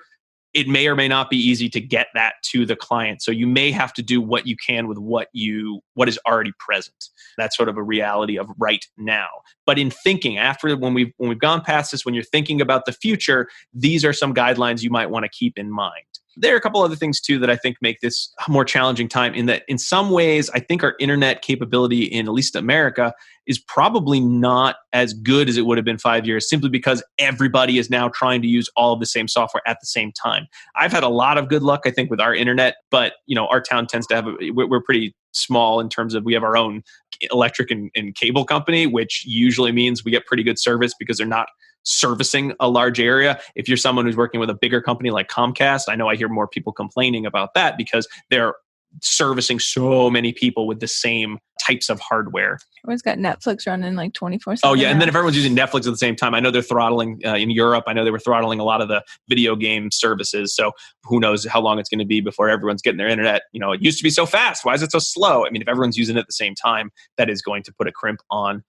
it may or may not be easy to get that to the client. So you may have to do what you can with what is already present. That's sort of a reality of right now. But in thinking, after when we've gone past this, when you're thinking about the future, these are some guidelines you might want to keep in mind. There are a couple other things too that I think make this a more challenging time, in that in some ways, I think our internet capability in at least America is probably not as good as it would have been 5 years, simply because everybody is now trying to use all of the same software at the same time. I've had a lot of good luck, I think, with our internet, but our town tends to have, we're pretty small in terms of we have our own electric and cable company, which usually means we get pretty good service because they're not servicing a large area. If you're someone who's working with a bigger company like Comcast, I know I hear more people complaining about that because they're servicing so many people with the same types of hardware. Everyone's got Netflix running like 24/7. Oh yeah, and now. then if everyone's using Netflix at the same time, I know they're throttling in Europe. I know they were throttling a lot of the video game services. So who knows how long it's going to be before everyone's getting their internet. It used to be so fast. Why is it so slow? I mean, if everyone's using it at the same time, that is going to put a crimp on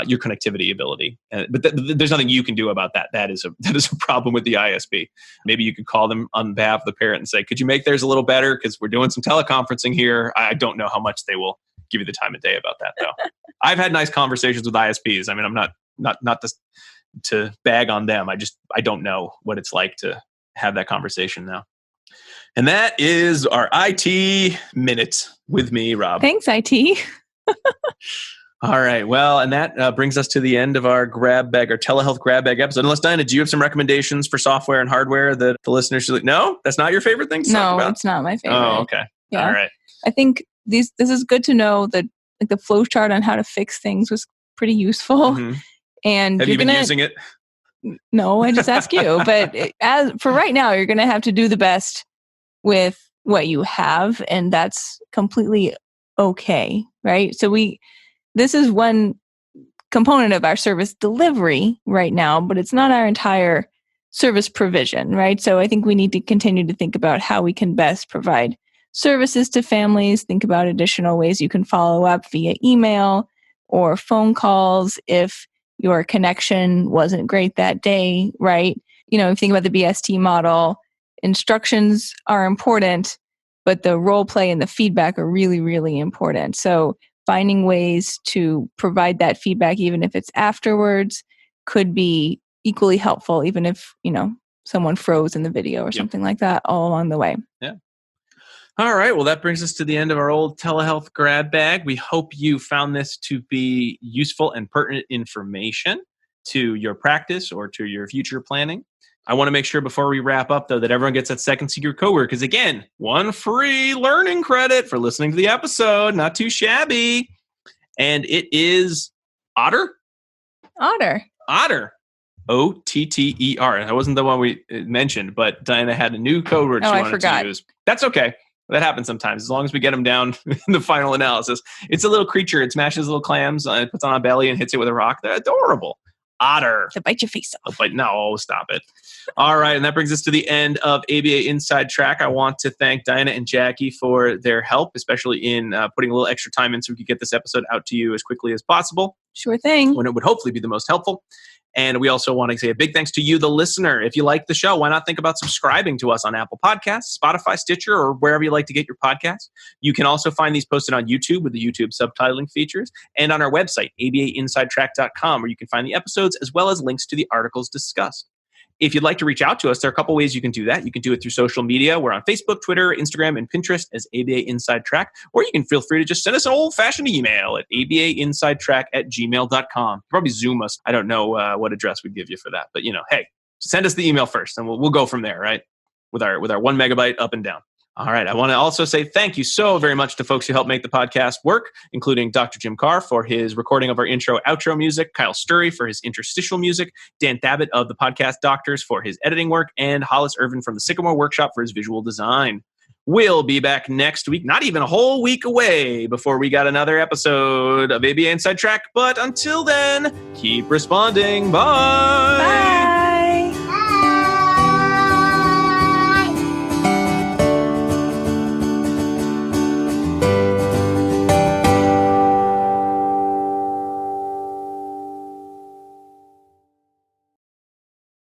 your connectivity ability. But there's nothing you can do about that. That is a problem with the ISP. Maybe you could call them on behalf of the parent and say, could you make theirs a little better? Because we're doing some teleconferencing here. I don't know how much they will give you the time of day about that, though. I've had nice conversations with ISPs. I mean, I'm not to bag on them. I don't know what it's like to have that conversation now. And that is our IT Minute with me, Rob. Thanks, IT. All right. Well, and that brings us to the end of our telehealth grab bag episode. Unless, Dinah, do you have some recommendations for software and hardware that the listeners should? No, that's not your favorite thing to talk about? No, it's not my favorite. Oh, okay. Yeah. All right. I think this is good to know that the flow chart on how to fix things was pretty useful. Mm-hmm. And have you been using it? No, I just ask you. But as for right now, you're going to have to do the best with what you have, and that's completely okay, right? So this is one component of our service delivery right now, but it's not our entire service provision, right? So I think we need to continue to think about how we can best provide services to families, think about additional ways you can follow up via email or phone calls if your connection wasn't great that day, right? If you think about the BST model, instructions are important, but the role play and the feedback are really, really important. So finding ways to provide that feedback, even if it's afterwards, could be equally helpful, even if, someone froze in the video or something like that all along the way. Yeah. All right. Well, that brings us to the end of our old telehealth grab bag. We hope you found this to be useful and pertinent information to your practice or to your future planning. I want to make sure before we wrap up, though, that everyone gets that second secret code word. Because again, one free learning credit for listening to the episode. Not too shabby. And it is Otter. Otter. OTTER. That wasn't the one we mentioned, but Diana had a new code word she wanted to use. That's okay. That happens sometimes. As long as we get them down in the final analysis. It's a little creature. It smashes little clams, it puts on a belly and hits it with a rock. They're adorable. Otter. To bite your face off. No, stop it. All right. And that brings us to the end of ABA Inside Track. I want to thank Diana and Jackie for their help, especially in putting a little extra time in so we could get this episode out to you as quickly as possible. Sure thing. When it would hopefully be the most helpful. And we also want to say a big thanks to you, the listener. If you like the show, why not think about subscribing to us on Apple Podcasts, Spotify, Stitcher, or wherever you like to get your podcasts. You can also find these posted on YouTube with the YouTube subtitling features and on our website, abainsidetrack.com, where you can find the episodes as well as links to the articles discussed. If you'd like to reach out to us, there are a couple ways you can do that. You can do it through social media. We're on Facebook, Twitter, Instagram, and Pinterest as ABA Inside Track. Or you can feel free to just send us an old-fashioned email at abainsidetrack@gmail.com. Probably Zoom us. I don't know what address we'd give you for that. But, hey, send us the email first, and we'll go from there, right? With our 1 megabyte up and down. All right. I want to also say thank you so very much to folks who helped make the podcast work, including Dr. Jim Carr for his recording of our intro, outro music, Kyle Sturry for his interstitial music, Dan Thabit of the Podcast Doctors for his editing work, and Hollis Irvin from the Sycamore Workshop for his visual design. We'll be back next week, not even a whole week away before we got another episode of ABA Inside Track. But until then, keep responding. Bye. Bye.